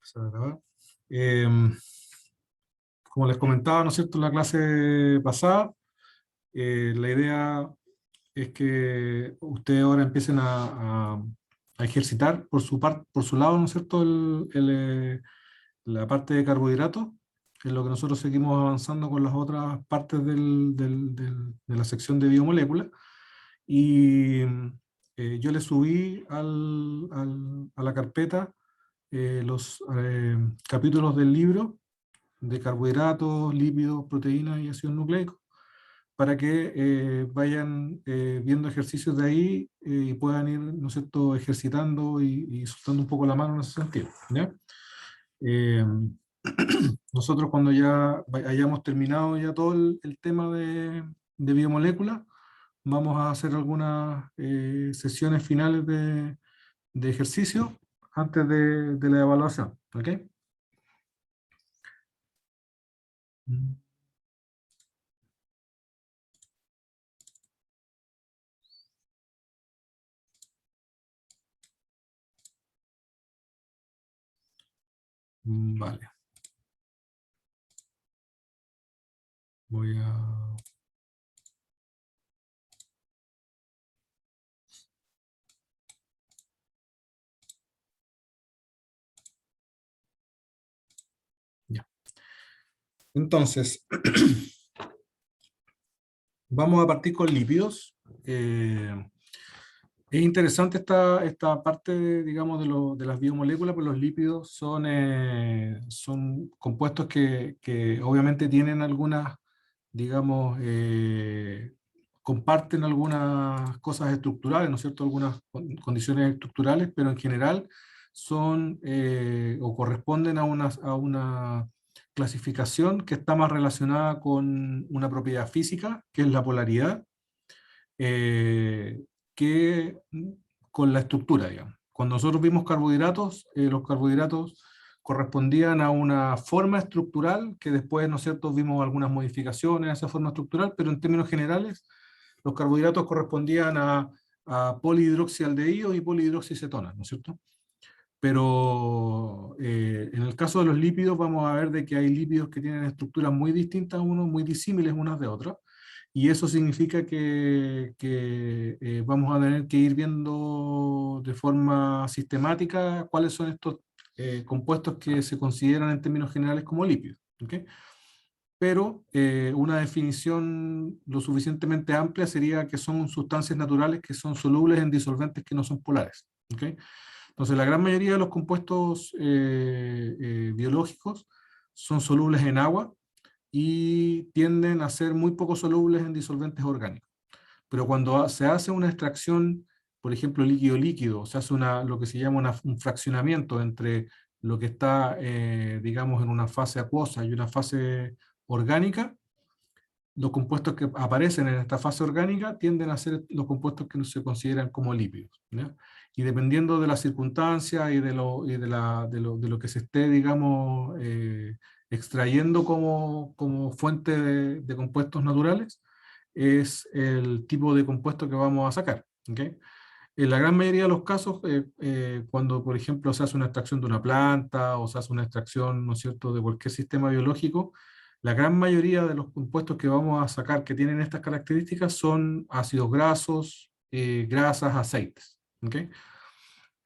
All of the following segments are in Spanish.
Empezar a grabar. Como les comentaba, ¿no es cierto?, en la clase pasada, la idea es que ustedes ahora empiecen a ejercitar por su lado, ¿no es cierto?, la parte de carbohidratos, en lo que nosotros seguimos avanzando con las otras partes de la sección de biomoléculas. Y yo le subí a la carpeta los capítulos del libro de carbohidratos, lípidos, proteínas y ácidos nucleicos, para que vayan viendo ejercicios de ahí y puedan ir, ¿no es cierto?, ejercitando y soltando un poco la mano en ese sentido, ¿ya? Eh, Nosotros cuando ya hayamos terminado ya todo el tema de biomoléculas, vamos a hacer algunas sesiones finales de ejercicio antes de la evaluación, ¿ok? Vale, voy a... Ya. Entonces, vamos a partir con lípidos. Es interesante esta parte, digamos, de las biomoléculas, pues los lípidos son compuestos que obviamente tienen algunas, digamos, comparten algunas cosas estructurales, ¿no es cierto?, algunas condiciones estructurales, pero en general son o corresponden a una clasificación que está más relacionada con una propiedad física, que es la polaridad, eh, que con la estructura, digamos. Cuando nosotros vimos carbohidratos, los carbohidratos correspondían a una forma estructural, que después, ¿no es cierto?, vimos algunas modificaciones a esa forma estructural, pero en términos generales, los carbohidratos correspondían a polihidroxialdehídos y polihidroxicetonas, ¿no es cierto? Pero en el caso de los lípidos vamos a ver de que hay lípidos que tienen estructuras muy distintas unos, muy disímiles unas de otras, y eso significa que vamos a tener que ir viendo de forma sistemática cuáles son estos compuestos que se consideran en términos generales como lípidos, ¿ok? Pero una definición lo suficientemente amplia sería que son sustancias naturales que son solubles en disolventes que no son polares, ¿ok? Entonces, la gran mayoría de los compuestos biológicos son solubles en agua y tienden a ser muy poco solubles en disolventes orgánicos. Pero cuando se hace una extracción, por ejemplo, líquido-líquido, se hace lo que se llama un fraccionamiento entre lo que está, digamos, en una fase acuosa y una fase orgánica, los compuestos que aparecen en esta fase orgánica tienden a ser los compuestos que se consideran como lípidos, ¿ya? Y dependiendo de las circunstancias y de lo que se esté, digamos, extrayendo como fuente de compuestos naturales, es el tipo de compuesto que vamos a sacar, ¿ok? En la gran mayoría de los casos, cuando, por ejemplo, se hace una extracción de una planta o se hace una extracción, ¿no es cierto?, de cualquier sistema biológico, la gran mayoría de los compuestos que vamos a sacar que tienen estas características son ácidos grasos, grasas, aceites, ¿ok?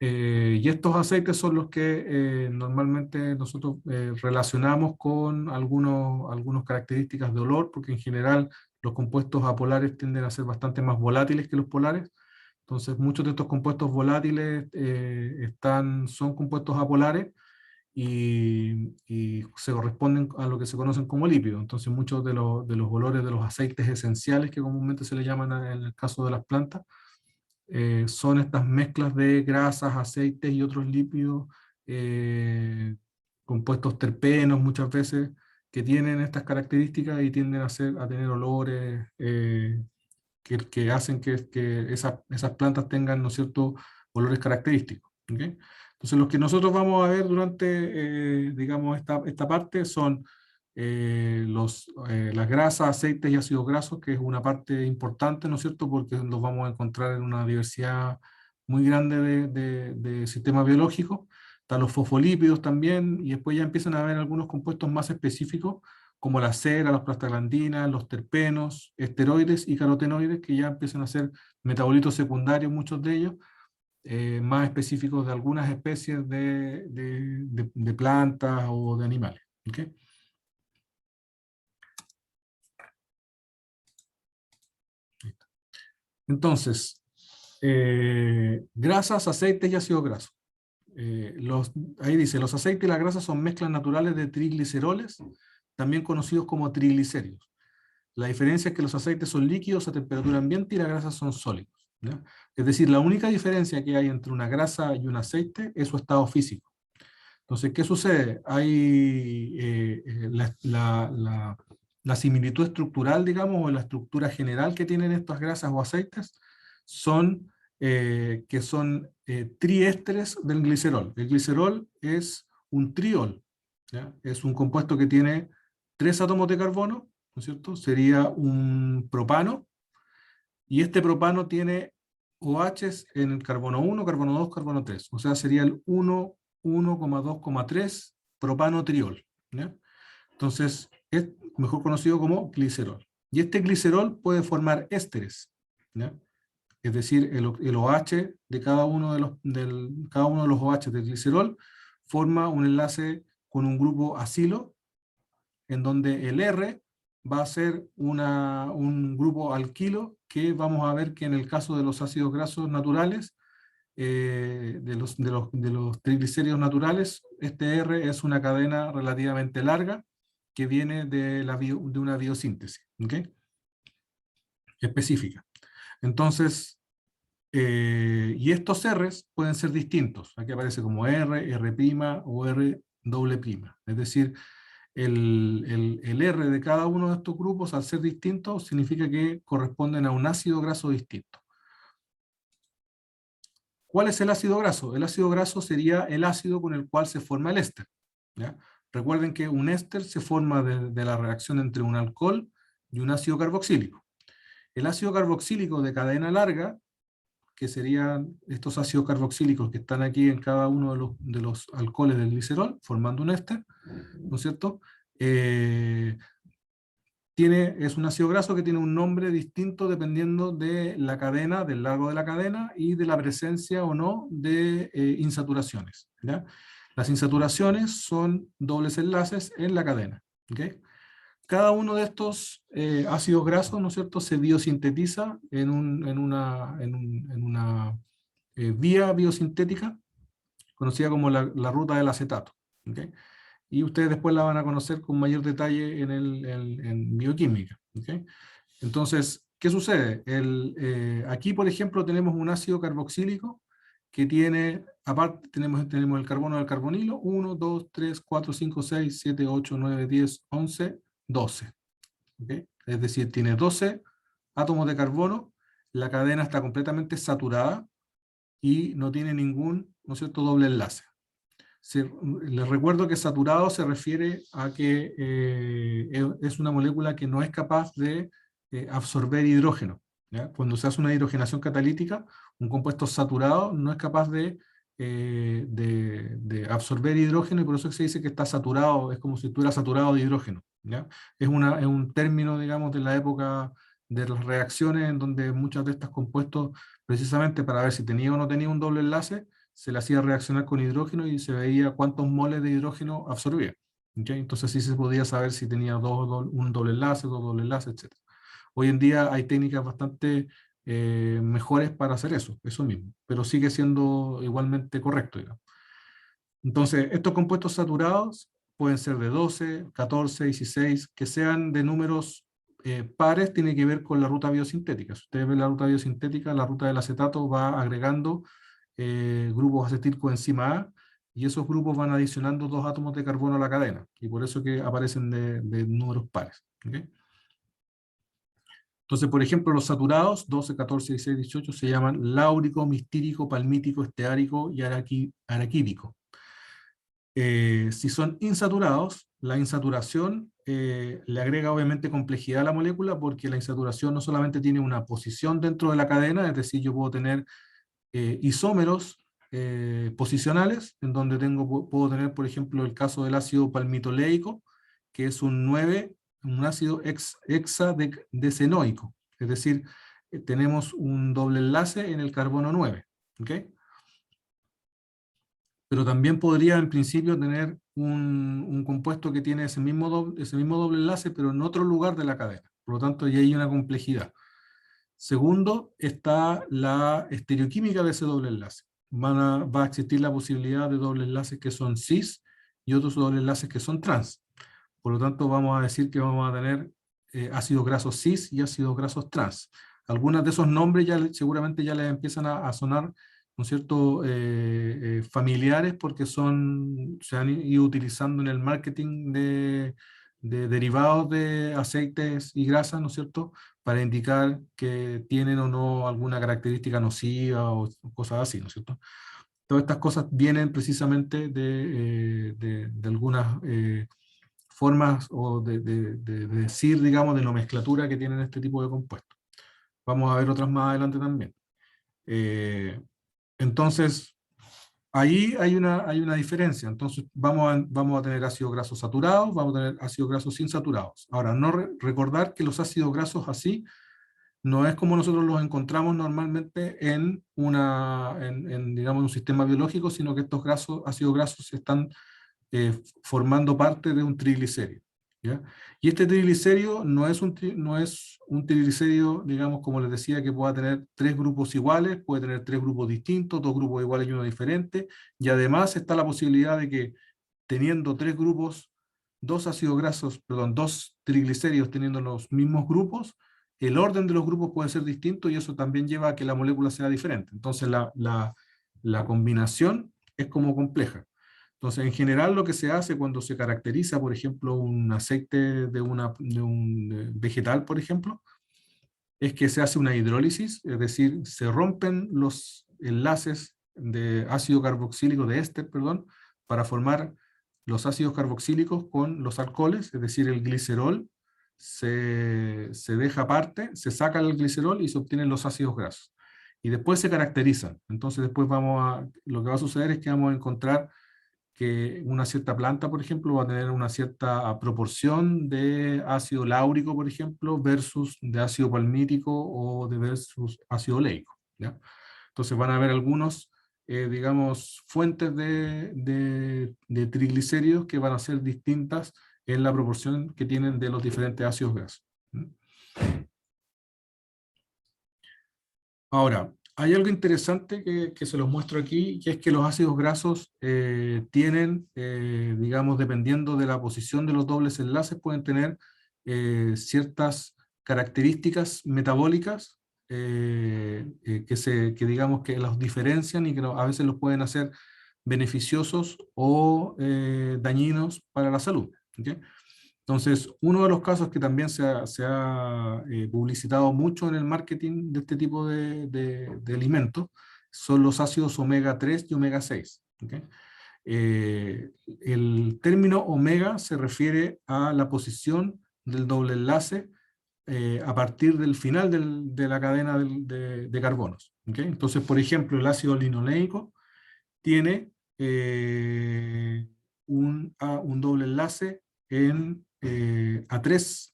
Y estos aceites son los que normalmente nosotros relacionamos con algunas características de olor, porque en general los compuestos apolares tienden a ser bastante más volátiles que los polares. Entonces, muchos de estos compuestos volátiles son compuestos apolares y se corresponden a lo que se conocen como lípidos. Entonces, muchos de los olores de los aceites esenciales, que comúnmente se le llaman en el caso de las plantas, son estas mezclas de grasas, aceites y otros lípidos, compuestos terpenos muchas veces, que tienen estas características y tienden a tener olores que hacen que esas plantas tengan, ¿no es cierto?, olores característicos, ¿ok? Entonces, los que nosotros vamos a ver durante, digamos, esta parte son las grasas, aceites y ácidos grasos, que es una parte importante, ¿no es cierto?, porque los vamos a encontrar en una diversidad muy grande de sistemas biológicos. Están los fosfolípidos también, y después ya empiezan a haber algunos compuestos más específicos, como la cera, las prostaglandinas, los terpenos, esteroides y carotenoides, que ya empiezan a ser metabolitos secundarios, muchos de ellos, más específicos de algunas especies de plantas o de animales. ¿Okay? Entonces, grasas, aceites y ácidos grasos. Ahí dice, los aceites y las grasas son mezclas naturales de trigliceroles, también conocidos como triglicéridos. La diferencia es que los aceites son líquidos a temperatura ambiente y las grasas son sólidos, ¿ya? Es decir, la única diferencia que hay entre una grasa y un aceite es su estado físico. Entonces, ¿qué sucede? Hay la similitud estructural, digamos, o la estructura general que tienen estas grasas o aceites son que son triésteres del glicerol. El glicerol es un triol, ¿ya? Es un compuesto que tiene 3 átomos de carbono, ¿no es cierto? Sería un propano, y este propano tiene OHs en el carbono 1, carbono 2, carbono 3, o sea, sería el 1,2,3 propano triol, ¿ya? Entonces, es mejor conocido como glicerol. Y este glicerol puede formar ésteres, ¿ya? Es decir, el OH de cada uno de cada uno de los OH del glicerol forma un enlace con un grupo acilo, en donde el R va a ser un grupo alquilo, que vamos a ver que en el caso de los ácidos grasos naturales, de los triglicéridos naturales, este R es una cadena relativamente larga que viene de una biosíntesis, ¿okay? Específica. Entonces, y estos R's pueden ser distintos. Aquí aparece como R, R' o R doble prima. Es decir, el R de cada uno de estos grupos, al ser distintos, significa que corresponden a un ácido graso distinto. ¿Cuál es el ácido graso? El ácido graso sería el ácido con el cual se forma el éster, ¿ya? Recuerden que un éster se forma de la reacción entre un alcohol y un ácido carboxílico. El ácido carboxílico de cadena larga, que serían estos ácidos carboxílicos que están aquí en cada uno de los alcoholes del glicerol, formando un éster, ¿no es cierto? Es un ácido graso que tiene un nombre distinto dependiendo de la cadena, del largo de la cadena y de la presencia o no de insaturaciones, ¿ya? Las insaturaciones son dobles enlaces en la cadena, ¿okay? Cada uno de estos ácidos grasos, ¿no es cierto?, se biosintetiza en una vía biosintética conocida como la ruta del acetato, ¿okay? Y ustedes después la van a conocer con mayor detalle en bioquímica, ¿okay? Entonces, ¿qué sucede? Aquí, por ejemplo, tenemos un ácido carboxílico que tiene, aparte tenemos el carbono del carbonilo, 1, 2, 3, 4, 5, 6, 7, 8, 9, 10, 11, 12. ¿Okay? Es decir, tiene 12 átomos de carbono, la cadena está completamente saturada y no tiene ningún, ¿no es cierto?, doble enlace. Les recuerdo que saturado se refiere a que es una molécula que no es capaz de absorber hidrógeno, ¿ya? Cuando se hace una hidrogenación catalítica, un compuesto saturado no es capaz de absorber hidrógeno, y por eso se dice que está saturado, es como si estuviera saturado de hidrógeno, ¿ya? Es un término, digamos, de la época de las reacciones, en donde muchos de estos compuestos, precisamente para ver si tenía o no tenía un doble enlace, se le hacía reaccionar con hidrógeno y se veía cuántos moles de hidrógeno absorbía, ¿okay? Entonces sí se podía saber si tenía un doble enlace, dos doble enlaces, etc. Hoy en día hay técnicas bastante mejores para hacer eso mismo, pero sigue siendo igualmente correcto, digamos. Entonces, estos compuestos saturados pueden ser de 12, 14, 16, que sean de números pares, tiene que ver con la ruta biosintética. Si ustedes ven la ruta biosintética, la ruta del acetato va agregando grupos acetilcoenzima A, y esos grupos van adicionando 2 átomos de carbono a la cadena, y por eso que aparecen de números pares, ¿okay? Entonces, por ejemplo, los saturados, 12, 14, 16, 18, se llaman láurico, mistírico, palmítico, esteárico y araquídico. Si son insaturados, la insaturación le agrega obviamente complejidad a la molécula, porque la insaturación no solamente tiene una posición dentro de la cadena, es decir, yo puedo tener isómeros posicionales, en donde puedo tener, por ejemplo, el caso del ácido palmitoleico, que es un ácido hexadecenoico, es decir, tenemos un doble enlace en el carbono 9, ¿ok? Pero también podría en principio tener un compuesto que tiene ese mismo doble enlace, pero en otro lugar de la cadena. Por lo tanto, ya hay una complejidad. Segundo, está la estereoquímica de ese doble enlace. Va a existir la posibilidad de dobles enlaces que son cis y otros dobles enlaces que son trans. Por lo tanto, vamos a decir que vamos a tener ácidos grasos cis y ácidos grasos trans. Algunos de esos nombres seguramente ya les empiezan a sonar, ¿no es cierto?, familiares, porque se han ido utilizando en el marketing de derivados de aceites y grasas, ¿no es cierto?, para indicar que tienen o no alguna característica nociva o cosas así, ¿no es cierto? Todas estas cosas vienen precisamente de algunas formas o de decir, digamos, de nomenclatura que tienen este tipo de compuestos. Vamos a ver otras más adelante también. Entonces, ahí hay una diferencia. Entonces, vamos a tener ácidos grasos saturados, vamos a tener ácidos grasos insaturados. Ahora, recordar que los ácidos grasos así no es como nosotros los encontramos normalmente digamos, un sistema biológico, sino que estos ácidos grasos están formando parte de un triglicérido, ¿ya? Y este triglicérido no es un triglicérido, digamos, como les decía, que pueda tener 3 grupos iguales, puede tener 3 grupos distintos, 2 grupos iguales y uno diferente, y además está la posibilidad de que teniendo 3 grupos, 2 ácidos grasos, perdón, 2 triglicéridos teniendo los mismos grupos, el orden de los grupos puede ser distinto y eso también lleva a que la molécula sea diferente. Entonces la combinación es como compleja. Entonces, en general lo que se hace cuando se caracteriza, por ejemplo, un aceite de un vegetal, por ejemplo, es que se hace una hidrólisis, es decir, se rompen los enlaces de ácido carboxílico, de éster, perdón, para formar los ácidos carboxílicos con los alcoholes, es decir, el glicerol se deja aparte, se saca el glicerol y se obtienen los ácidos grasos. Y después se caracterizan. Entonces después lo que va a suceder es que vamos a encontrar que una cierta planta, por ejemplo, va a tener una cierta proporción de ácido láurico, por ejemplo, versus de ácido palmítico o de versus ácido oleico, ¿ya? Entonces van a haber algunos, digamos, fuentes de triglicéridos que van a ser distintas en la proporción que tienen de los diferentes ácidos grasos. Ahora, hay algo interesante que se los muestro aquí, que es que los ácidos grasos tienen, digamos, dependiendo de la posición de los dobles enlaces, pueden tener ciertas características metabólicas que digamos que los diferencian y que a veces los pueden hacer beneficiosos o dañinos para la salud, ¿okay? Entonces, uno de los casos que también se ha publicitado mucho en el marketing de este tipo de alimentos son los ácidos omega 3 y omega 6. ¿Okay? El término omega se refiere a la posición del doble enlace a partir del final de la cadena de carbonos. ¿Okay? Entonces, por ejemplo, el ácido linoleico tiene un doble enlace a tres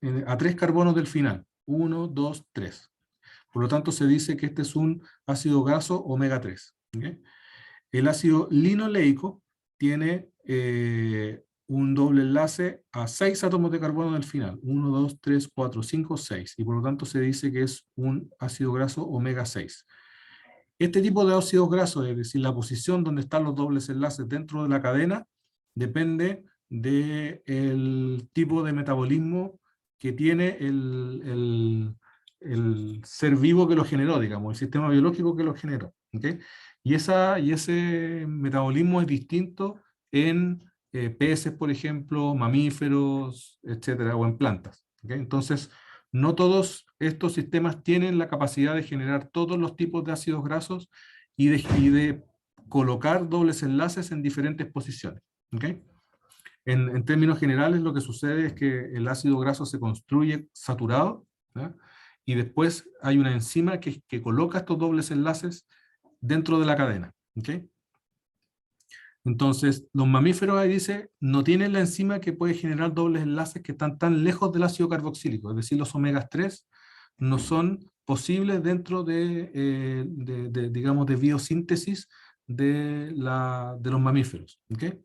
carbonos del final. 1, 2, 3. Por lo tanto, se dice que este es un ácido graso omega 3. ¿Okay? El ácido linoleico tiene un doble enlace a 6 átomos de carbono del final. 1, 2, 3, 4, 5, 6. Y por lo tanto se dice que es un ácido graso omega 6. Este tipo de ácidos grasos, es decir, la posición donde están los dobles enlaces dentro de la cadena, depende del tipo de metabolismo que tiene el ser vivo que lo generó, digamos, el sistema biológico que lo generó. ¿Okay? Y ese metabolismo es distinto en peces, por ejemplo, mamíferos, etcétera, o en plantas. ¿Okay? Entonces, no todos estos sistemas tienen la capacidad de generar todos los tipos de ácidos grasos y de colocar dobles enlaces en diferentes posiciones. ¿Okay? En términos generales, lo que sucede es que el ácido graso se construye saturado, ¿ya? Y después hay una enzima que coloca estos dobles enlaces dentro de la cadena. ¿Okay? Entonces, los mamíferos, ahí dice, no tienen la enzima que puede generar dobles enlaces que están tan lejos del ácido carboxílico, es decir, los omegas 3 no son posibles dentro digamos, de biosíntesis de los mamíferos. ¿Okay?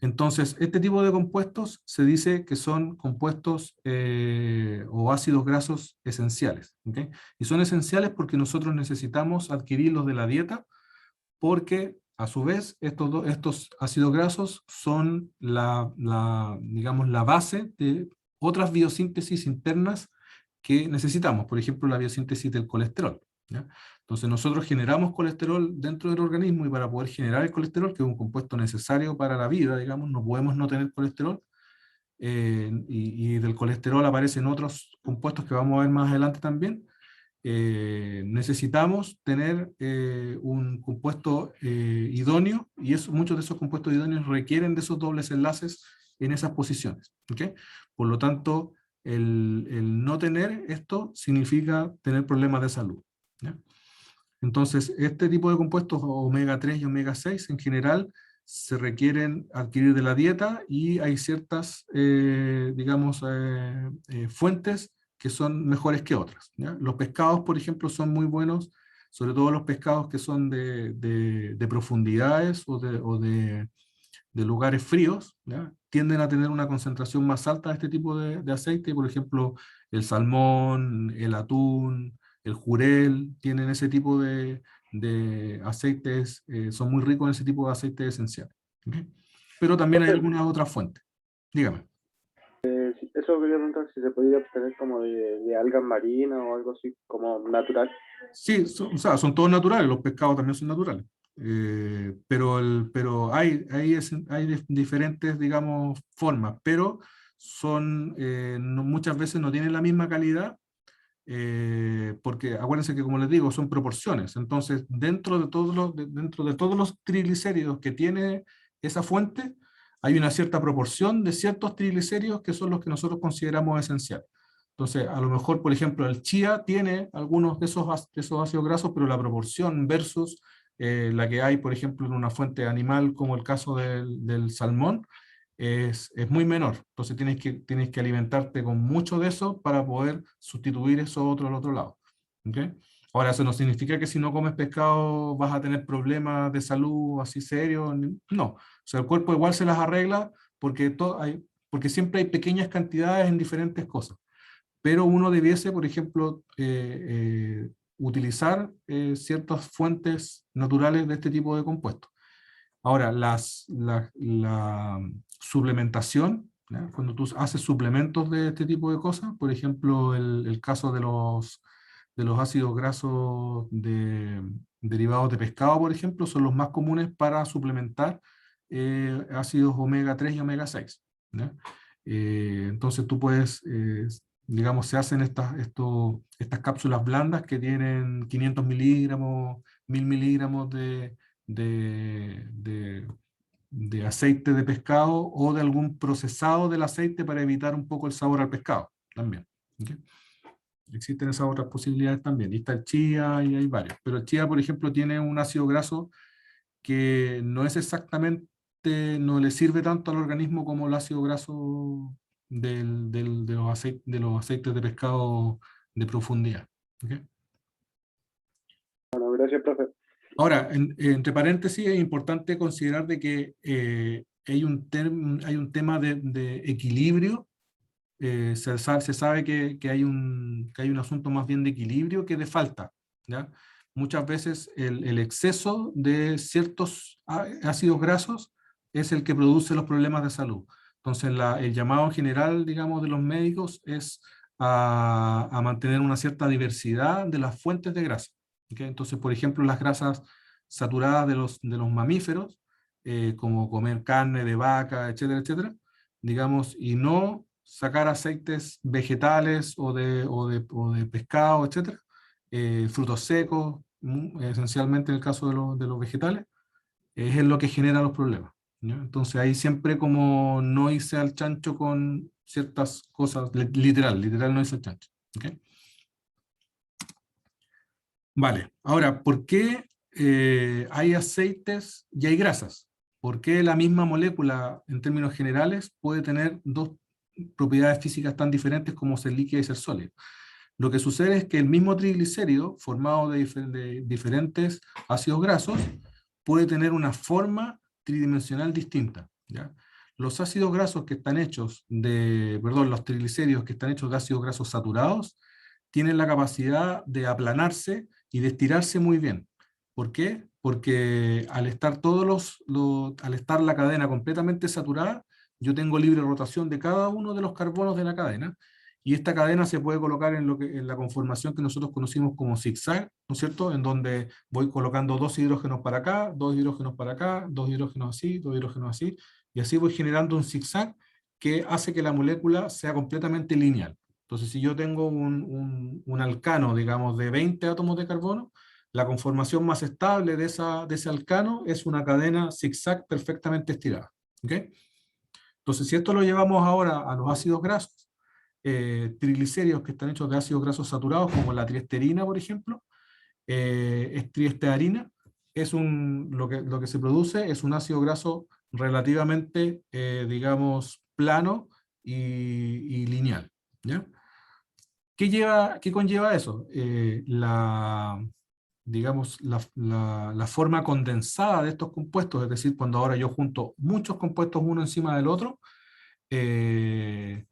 Entonces, este tipo de compuestos se dice que son compuestos o ácidos grasos esenciales. ¿Okay? Y son esenciales porque nosotros necesitamos adquirirlos de la dieta, porque a su vez estos ácidos grasos son digamos, la base de otras biosíntesis internas que necesitamos, por ejemplo la biosíntesis del colesterol. ¿Ya? Entonces nosotros generamos colesterol dentro del organismo, y para poder generar el colesterol, que es un compuesto necesario para la vida, digamos, no podemos no tener colesterol, y del colesterol aparecen otros compuestos que vamos a ver más adelante también. Necesitamos tener un compuesto idóneo, y muchos de esos compuestos idóneos requieren de esos dobles enlaces en esas posiciones. ¿Okay? Por lo tanto, el no tener esto significa tener problemas de salud. ¿Ya? Entonces, este tipo de compuestos, omega 3 y omega 6, en general, se requieren adquirir de la dieta, y hay ciertas, digamos, fuentes que son mejores que otras. ¿Ya? Los pescados, por ejemplo, son muy buenos, sobre todo los pescados que son de profundidades de lugares fríos, ¿ya? Tienden a tener una concentración más alta de este tipo de aceite. Por ejemplo, el salmón, el atún, el jurel, tienen ese tipo de aceites, son muy ricos en ese tipo de aceites esenciales. ¿Ok? Pero también hay Profe, algunas otras fuentes. Dígame. eso quería preguntar si se podía obtener como de algas marinas o algo así, como natural. Sí, o sea, son todos naturales, los pescados también son naturales. Pero hay diferentes, digamos, formas, pero muchas veces no tienen la misma calidad, porque acuérdense que, como les digo, son proporciones. Entonces, dentro de todos los triglicéridos que tiene esa fuente, hay una cierta proporción de ciertos triglicéridos que son los que nosotros consideramos esenciales. Entonces, a lo mejor, por ejemplo, el chía tiene algunos de esos ácidos grasos, pero la proporción versus la que hay, por ejemplo, en una fuente animal, como el caso del salmón, es muy menor. Entonces tienes que alimentarte con mucho de eso para poder sustituir eso otro al otro lado. ¿Okay? Ahora, eso no significa que si no comes pescado vas a tener problemas de salud así serios. No. O sea, el cuerpo igual se las arregla, porque siempre hay pequeñas cantidades en diferentes cosas. Pero uno debiese, por ejemplo, utilizar ciertas fuentes naturales de este tipo de compuestos. Ahora, la suplementación, ¿ya? Cuando tú haces suplementos de este tipo de cosas, por ejemplo, el caso de los ácidos grasos derivados de pescado, por ejemplo, son los más comunes para suplementar ácidos omega 3 y omega 6. ¿Ya? Entonces tú puedes, digamos, se hacen estas cápsulas blandas que tienen 500 miligramos, 1000 miligramos de, de- de aceite de pescado, o de algún procesado del aceite, para evitar un poco el sabor al pescado también. ¿Ok? Existen esas otras posibilidades también. Y está el chía, y hay varios. Pero el chía, por ejemplo, tiene un ácido graso que no es exactamente, no le sirve tanto al organismo como el ácido graso de los aceites de pescado de profundidad. ¿Ok? Bueno, gracias, profe. Ahora, entre paréntesis, es importante considerar de que hay un tema de equilibrio. Se sabe que hay un asunto más bien de equilibrio que de falta. ¿Ya? Muchas veces el exceso de ciertos ácidos grasos es el que produce los problemas de salud. Entonces, el llamado en general, digamos, de los médicos es a mantener una cierta diversidad de las fuentes de grasa. ¿Ok? Entonces, por ejemplo, las grasas saturadas de los mamíferos, como comer carne de vaca, etcétera, etcétera, digamos, y no sacar aceites vegetales o de pescado, etcétera, frutos secos, esencialmente en el caso de los vegetales, es lo que genera los problemas. ¿Ya? Entonces ahí siempre como no irse al chancho con ciertas cosas, literal no irse al chancho. ¿Ok? Vale, ahora, ¿por qué hay aceites y hay grasas? por qué la misma molécula, en términos generales, puede tener dos propiedades físicas tan diferentes como ser líquida y ser sólida. Lo que sucede es que el mismo triglicérido, formado de diferentes ácidos grasos, puede tener una forma tridimensional distinta, ¿ya? Los ácidos grasos que están hechos los triglicéridos que están hechos de ácidos grasos saturados, tienen la capacidad de aplanarse y de estirarse muy bien. ¿Por qué? Porque al estar al estar la cadena completamente saturada, yo tengo libre rotación de cada uno de los carbonos de la cadena, y esta cadena se puede colocar en la conformación que nosotros conocimos como zigzag, ¿no es cierto? En donde voy colocando dos hidrógenos para acá, dos hidrógenos para acá, dos hidrógenos así, dos hidrógenos así, y así voy generando un zigzag que hace que la molécula sea completamente lineal. Entonces, si yo tengo un alcano, digamos, de 20 átomos de carbono, la conformación más estable de ese alcano es una cadena zigzag perfectamente estirada. ¿Ok? Entonces, si esto lo llevamos ahora a los ácidos grasos, triglicéridos que están hechos de ácidos grasos saturados, como la triesterina, por ejemplo, triestearina, lo que se produce es un ácido graso relativamente, digamos, plano y lineal. ¿Ya? ¿Qué conlleva eso? Digamos, la forma condensada de estos compuestos, es decir, cuando ahora yo junto muchos compuestos uno encima del otro, eh,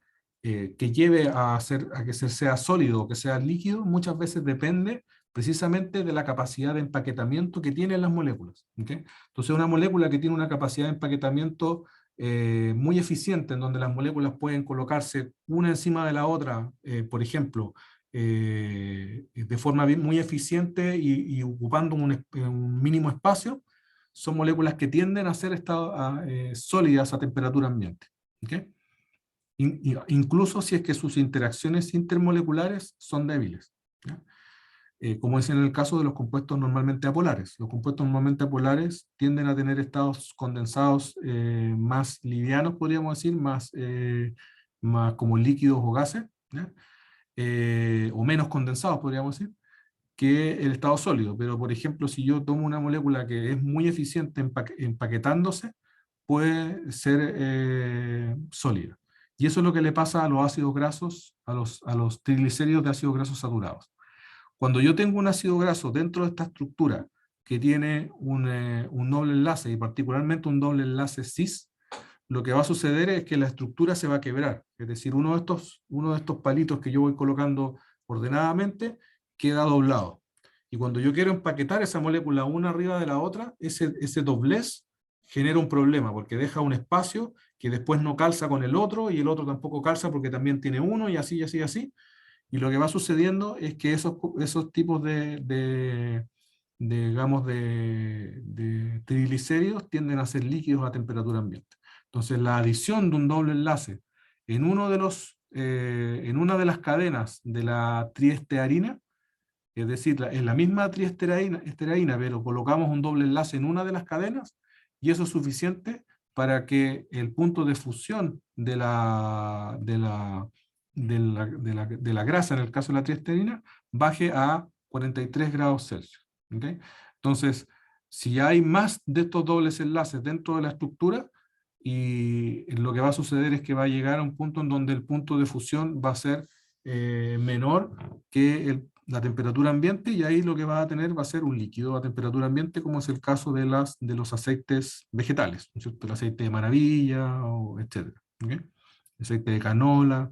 que lleve a que sea sólido o que sea líquido, muchas veces depende precisamente de la capacidad de empaquetamiento que tienen las moléculas. ¿Okay? Entonces, una molécula que tiene una capacidad de empaquetamiento muy eficiente, en donde las moléculas pueden colocarse una encima de la otra, por ejemplo, de forma muy eficiente y ocupando un mínimo espacio, son moléculas que tienden a ser sólidas a temperatura ambiente. ¿Okay? Incluso si es que sus interacciones intermoleculares son débiles, ¿ya? Como es en el caso de los compuestos normalmente apolares. Los compuestos normalmente apolares tienden a tener estados condensados más livianos, podríamos decir, más como líquidos o gases, ¿ya? O menos condensados, podríamos decir, que el estado sólido. Pero, por ejemplo, si yo tomo una molécula que es muy eficiente empaquetándose, puede ser sólida. Y eso es lo que le pasa a los ácidos grasos, a los triglicéridos de ácidos grasos saturados. Cuando yo tengo un ácido graso dentro de esta estructura que tiene un doble enlace, y particularmente un doble enlace cis, lo que va a suceder es que la estructura se va a quebrar. Es decir, uno de estos palitos que yo voy colocando ordenadamente queda doblado. Y cuando yo quiero empaquetar esa molécula una arriba de la otra, ese doblez genera un problema, porque deja un espacio que después no calza con el otro, y el otro tampoco calza porque también tiene uno, y así, y así, y así. Y lo que va sucediendo es que esos tipos digamos, de triglicéridos tienden a ser líquidos a temperatura ambiente. Entonces, la adición de un doble enlace en en una de las cadenas de la triestearina, es decir, en la misma triestearina, pero colocamos un doble enlace en una de las cadenas, y eso es suficiente para que el punto de fusión de la grasa, en el caso de la triesterina, baje a 43 grados Celsius. ¿Okay? Entonces, si hay más de estos dobles enlaces dentro de la estructura, y lo que va a suceder es que va a llegar a un punto en donde el punto de fusión va a ser menor que la temperatura ambiente, y ahí lo que va a tener va a ser un líquido a temperatura ambiente, como es el caso de los aceites vegetales, ¿no es cierto? El aceite de maravilla, etc. ¿Okay? Aceite de canola.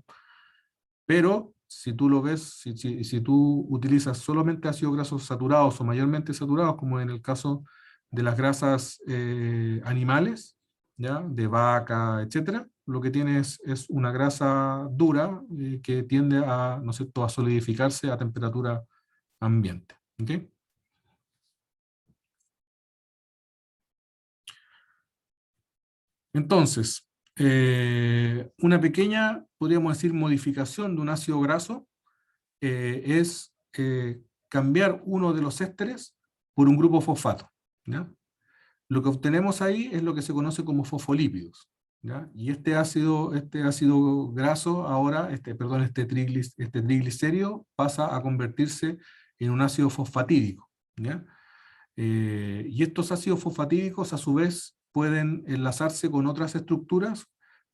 Pero si tú lo ves, si tú utilizas solamente ácidos grasos saturados o mayormente saturados, como en el caso de las grasas animales, ¿ya? De vaca, etcétera, lo que tienes es una grasa dura que tiende a, ¿no es cierto?, a solidificarse a temperatura ambiente. ¿Okay? Entonces, una pequeña, podríamos decir, modificación de un ácido graso es cambiar uno de los ésteres por un grupo fosfato, ¿ya? Lo que obtenemos ahí es lo que se conoce como fosfolípidos, ¿ya? Y este ácido graso ahora, este triglicérido pasa a convertirse en un ácido fosfatídico, ¿ya? Y estos ácidos fosfatídicos a su vez pueden enlazarse con otras estructuras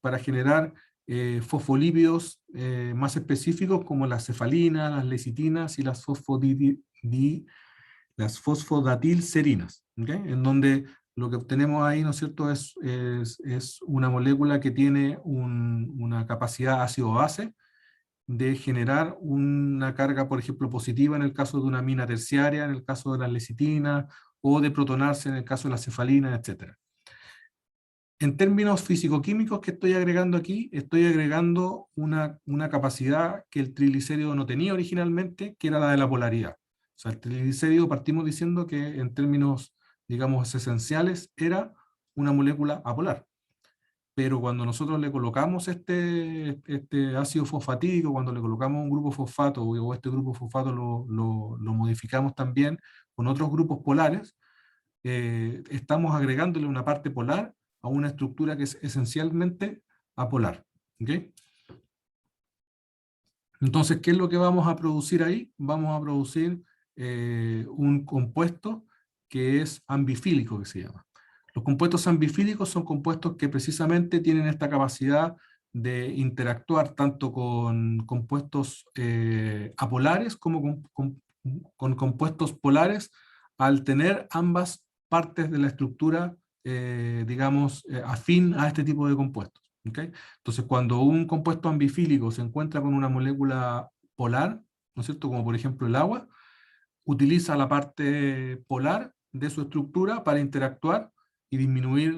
para generar fosfolípidos más específicos como la cefalina, las lecitinas y las fosfodatilserinas, ¿okay? En donde lo que obtenemos ahí, ¿no es cierto?, es una molécula que tiene una capacidad ácido-base de generar una carga, por ejemplo, positiva en el caso de una amina terciaria, en el caso de las lecitinas, o de protonarse en el caso de la cefalina, etc. En términos físico-químicos que estoy agregando aquí, estoy agregando una capacidad que el triglicérido no tenía originalmente, que era la de la polaridad. O sea, el triglicérido partimos diciendo que en términos, digamos, esenciales, era una molécula apolar. Pero cuando nosotros le colocamos este ácido fosfatídico, cuando le colocamos un grupo fosfato, o este grupo fosfato lo modificamos también con otros grupos polares, estamos agregándole una parte polar a una estructura que es esencialmente apolar. ¿Okay? Entonces, ¿qué es lo que vamos a producir ahí? Vamos a producir un compuesto que es ambifílico, que se llama. Los compuestos ambifílicos son compuestos que precisamente tienen esta capacidad de interactuar tanto con compuestos apolares como con compuestos polares, al tener ambas partes de la estructura, digamos, afín a este tipo de compuestos. ¿Okay? Entonces, cuando un compuesto ambifílico se encuentra con una molécula polar, ¿no es cierto?, como por ejemplo el agua, utiliza la parte polar de su estructura para interactuar y disminuir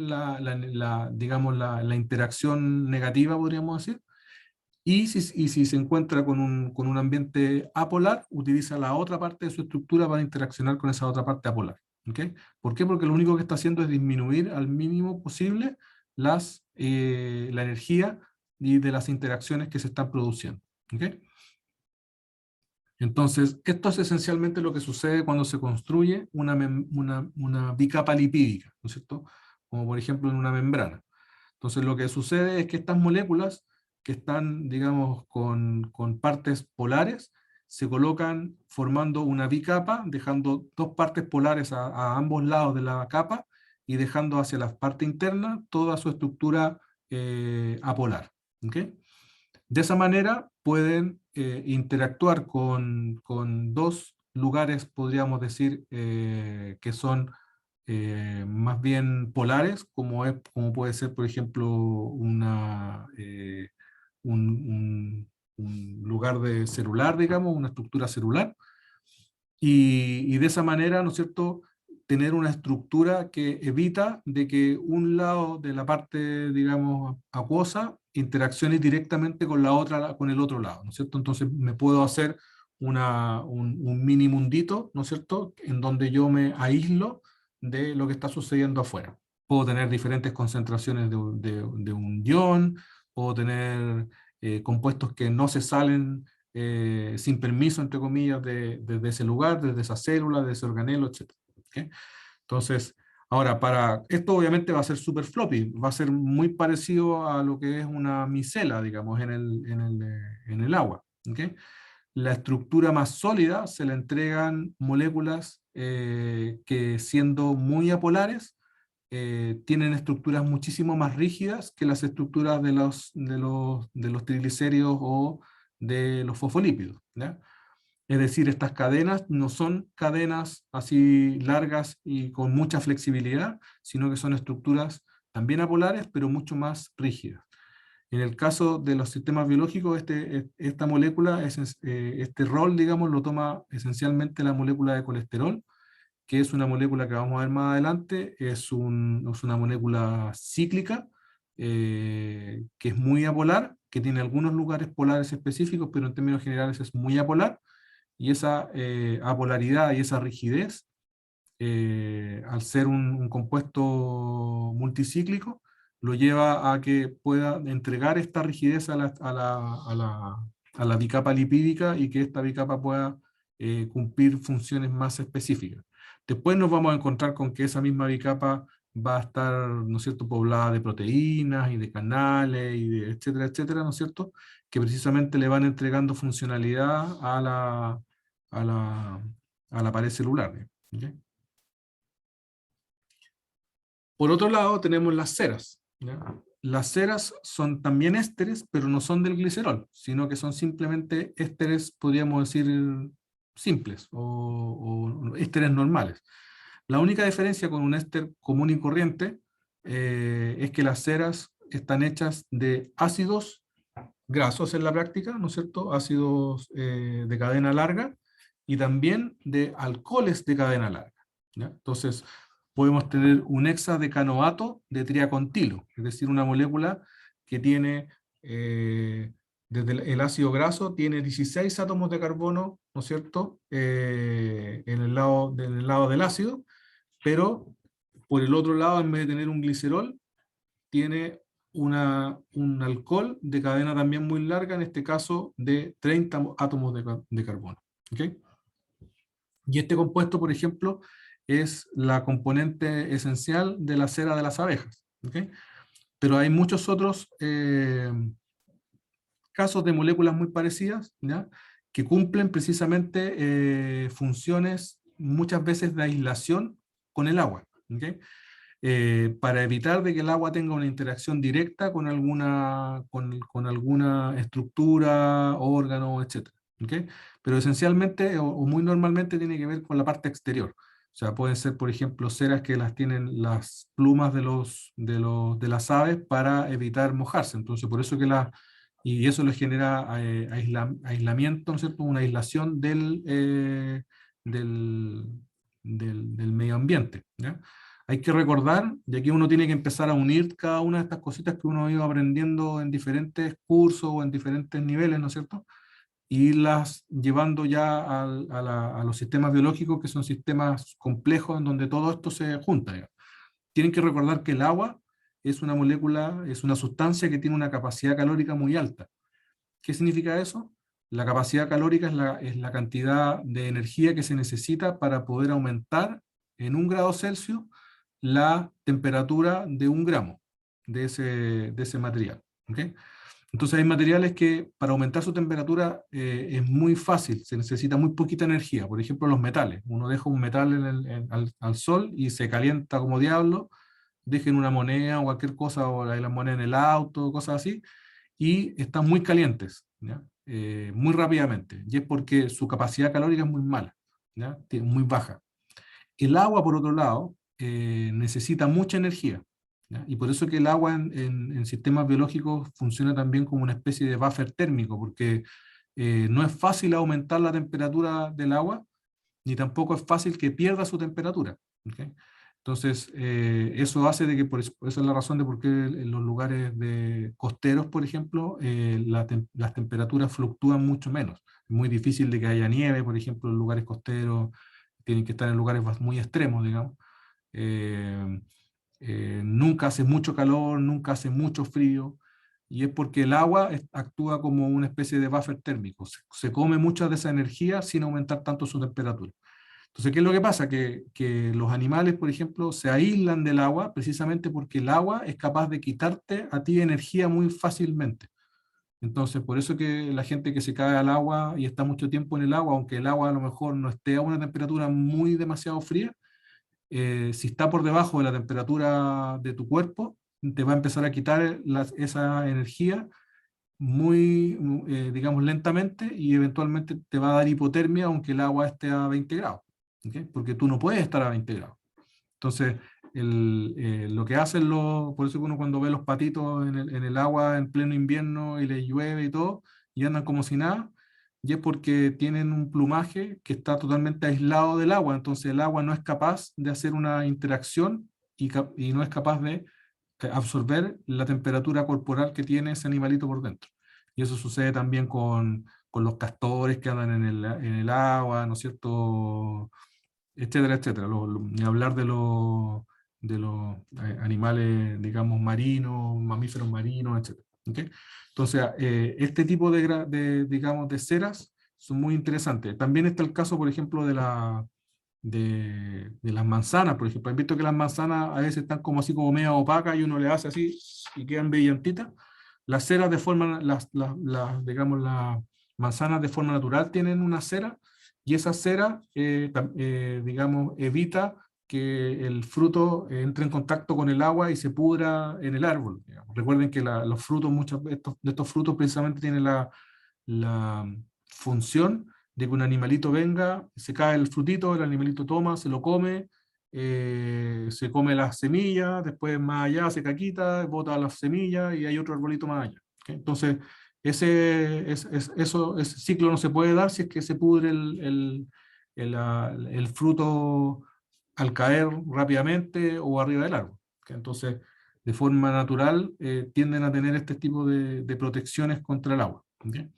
digamos, la interacción negativa, podríamos decir. Y si se encuentra con un ambiente apolar, utiliza la otra parte de su estructura para interaccionar con esa otra parte apolar. ¿Okay? ¿Por qué? Porque lo único que está haciendo es disminuir al mínimo posible la energía y de las interacciones que se están produciendo. ¿Okay? Entonces, esto es esencialmente lo que sucede cuando se construye una bicapa lipídica, ¿no es cierto? Como por ejemplo en una membrana. Entonces, lo que sucede es que estas moléculas que están, digamos, con partes polares, se colocan formando una bicapa, dejando dos partes polares a ambos lados de la capa y dejando hacia la parte interna toda su estructura apolar. ¿Okay? De esa manera pueden interactuar con dos lugares, podríamos decir, que son más bien polares, como puede ser, por ejemplo, un lugar de celular, digamos, una estructura celular, y de esa manera, ¿no es cierto?, tener una estructura que evita de que un lado de la parte, digamos, acuosa interaccione directamente con la otra, con el otro lado, ¿no es cierto? Entonces me puedo hacer un mini mundito, ¿no es cierto?, en donde yo me aíslo de lo que está sucediendo afuera. Puedo tener diferentes concentraciones de un ion, puedo tener compuestos que no se salen sin permiso, entre comillas, desde ese lugar, desde esa célula, de ese organelo, etc. ¿Okay? Entonces, ahora, para esto obviamente va a ser super floppy, va a ser muy parecido a lo que es una micela, digamos, en el agua. ¿Okay? La estructura más sólida se le entregan moléculas que, siendo muy apolares, tienen estructuras muchísimo más rígidas que las estructuras de los triglicéridos o de los fosfolípidos. ¿Ya? Es decir, estas cadenas no son cadenas así largas y con mucha flexibilidad, sino que son estructuras también apolares, pero mucho más rígidas. En el caso de los sistemas biológicos, esta molécula, este rol, digamos, lo toma esencialmente la molécula de colesterol, que es una molécula que vamos a ver más adelante, es una molécula cíclica, que es muy apolar, que tiene algunos lugares polares específicos, pero en términos generales es muy apolar, y esa apolaridad y esa rigidez, al ser un compuesto multicíclico, lo lleva a que pueda entregar esta rigidez a la bicapa lipídica, y que esta bicapa pueda cumplir funciones más específicas. Después nos vamos a encontrar con que esa misma bicapa va a estar, ¿no es cierto?, poblada de proteínas y de canales, y de etcétera, etcétera, ¿no es cierto?, que precisamente le van entregando funcionalidad a la pared celular. ¿Okay? Por otro lado, tenemos las ceras, ¿ya? Las ceras son también ésteres, pero no son del glicerol, sino que son simplemente ésteres, podríamos decir, simples o ésteres normales. La única diferencia con un éster común y corriente es que las ceras están hechas de ácidos grasos en la práctica, ¿no es cierto? Ácidos de cadena larga y también de alcoholes de cadena larga, ¿ya? Entonces, podemos tener un hexadecanoato de triacontilo, es decir, una molécula que tiene, desde el ácido graso, tiene 16 átomos de carbono, ¿no es cierto?, en el lado del ácido, pero por el otro lado, en vez de tener un glicerol, tiene un alcohol de cadena también muy larga, en este caso de 30 átomos de carbono. ¿Okay? Y este compuesto, por ejemplo, es la componente esencial de la cera de las abejas. ¿Okay? Pero hay muchos otros casos de moléculas muy parecidas, ¿ya? Que cumplen precisamente funciones muchas veces de aislación con el agua. ¿Okay? Para evitar de que el agua tenga una interacción directa con alguna estructura, órgano, etc. ¿Okay? Pero esencialmente o muy normalmente tiene que ver con la parte exterior. O sea, pueden ser, por ejemplo, ceras que las tienen las plumas de las aves para evitar mojarse. Entonces, por eso que y eso les genera aislamiento, ¿no es cierto? Una aislación del medio ambiente, ¿ya? Hay que recordar, y aquí uno tiene que empezar a unir cada una de estas cositas que uno ha ido aprendiendo en diferentes cursos o en diferentes niveles, ¿no es cierto? Y irlas llevando ya a los sistemas biológicos, que son sistemas complejos en donde todo esto se junta, digamos. Tienen que recordar que el agua es una molécula, es una sustancia que tiene una capacidad calórica muy alta. ¿Qué significa eso? La capacidad calórica es la cantidad de energía que se necesita para poder aumentar en 1 grado Celsius la temperatura de 1 gramo de ese material. ¿Okay? Entonces hay materiales que para aumentar su temperatura es muy fácil, se necesita muy poquita energía. Por ejemplo, los metales. Uno deja un metal al sol y se calienta como diablo, dejen una moneda o cualquier cosa, o la moneda en el auto, cosas así, y están muy calientes, ¿ya? Muy rápidamente. Y es porque su capacidad calórica es muy mala, ¿ya? Muy baja. El agua, por otro lado, necesita mucha energía, ¿ya? Y por eso que el agua en sistemas biológicos funciona también como una especie de buffer térmico, porque no es fácil aumentar la temperatura del agua, ni tampoco es fácil que pierda su temperatura. ¿Okay? Entonces, eso hace de que, esa es la razón de por qué en los lugares costeros, por ejemplo, las temperaturas fluctúan mucho menos. Es muy difícil de que haya nieve, por ejemplo, en lugares costeros, tienen que estar en lugares muy extremos, digamos. Nunca hace mucho calor, nunca hace mucho frío, y es porque el agua actúa como una especie de buffer térmico. Se come mucha de esa energía sin aumentar tanto su temperatura. Entonces, ¿qué es lo que pasa? Que los animales, por ejemplo, se aíslan del agua precisamente porque el agua es capaz de quitarte a ti energía muy fácilmente. Entonces, por eso que la gente que se cae al agua y está mucho tiempo en el agua, aunque el agua a lo mejor no esté a una temperatura muy demasiado fría, si está por debajo de la temperatura de tu cuerpo, te va a empezar a quitar esa energía muy, digamos, lentamente, y eventualmente te va a dar hipotermia aunque el agua esté a 20 grados. ¿Okay? Porque tú no puedes estar a 20 grados. Entonces, lo que hacen por eso que uno cuando ve los patitos en el agua en pleno invierno y les llueve y todo, y andan como si nada, y es porque tienen un plumaje que está totalmente aislado del agua, entonces el agua no es capaz de hacer una interacción y no es capaz de absorber la temperatura corporal que tiene ese animalito por dentro. Y eso sucede también con los castores que andan en el agua, ¿no es cierto?, etcétera, etcétera. Ni hablar de los animales, digamos, marinos, mamíferos marinos, etcétera. ¿Okay? Entonces, este tipo digamos, de ceras son muy interesantes. También está el caso, por ejemplo, de las manzanas, por ejemplo. Han visto que las manzanas a veces están como así como media opacas y uno le hace así y quedan brillantitas. Las ceras de forma, digamos, las manzanas de forma natural tienen una cera, y esa cera, digamos, evita que el fruto entre en contacto con el agua y se pudra en el árbol, digamos. Recuerden que los frutos, muchos de estos frutos precisamente tienen la función de que un animalito venga, se cae el frutito, el animalito toma, se lo come, se come las semillas, después más allá se caquita, bota las semillas y hay otro arbolito más allá. ¿Okay? Entonces, ese ciclo no se puede dar si es que se pudre el fruto al caer rápidamente o arriba del árbol. ¿Okay? Entonces, de forma natural, tienden a tener este tipo de protecciones contra el agua. ¿Okay?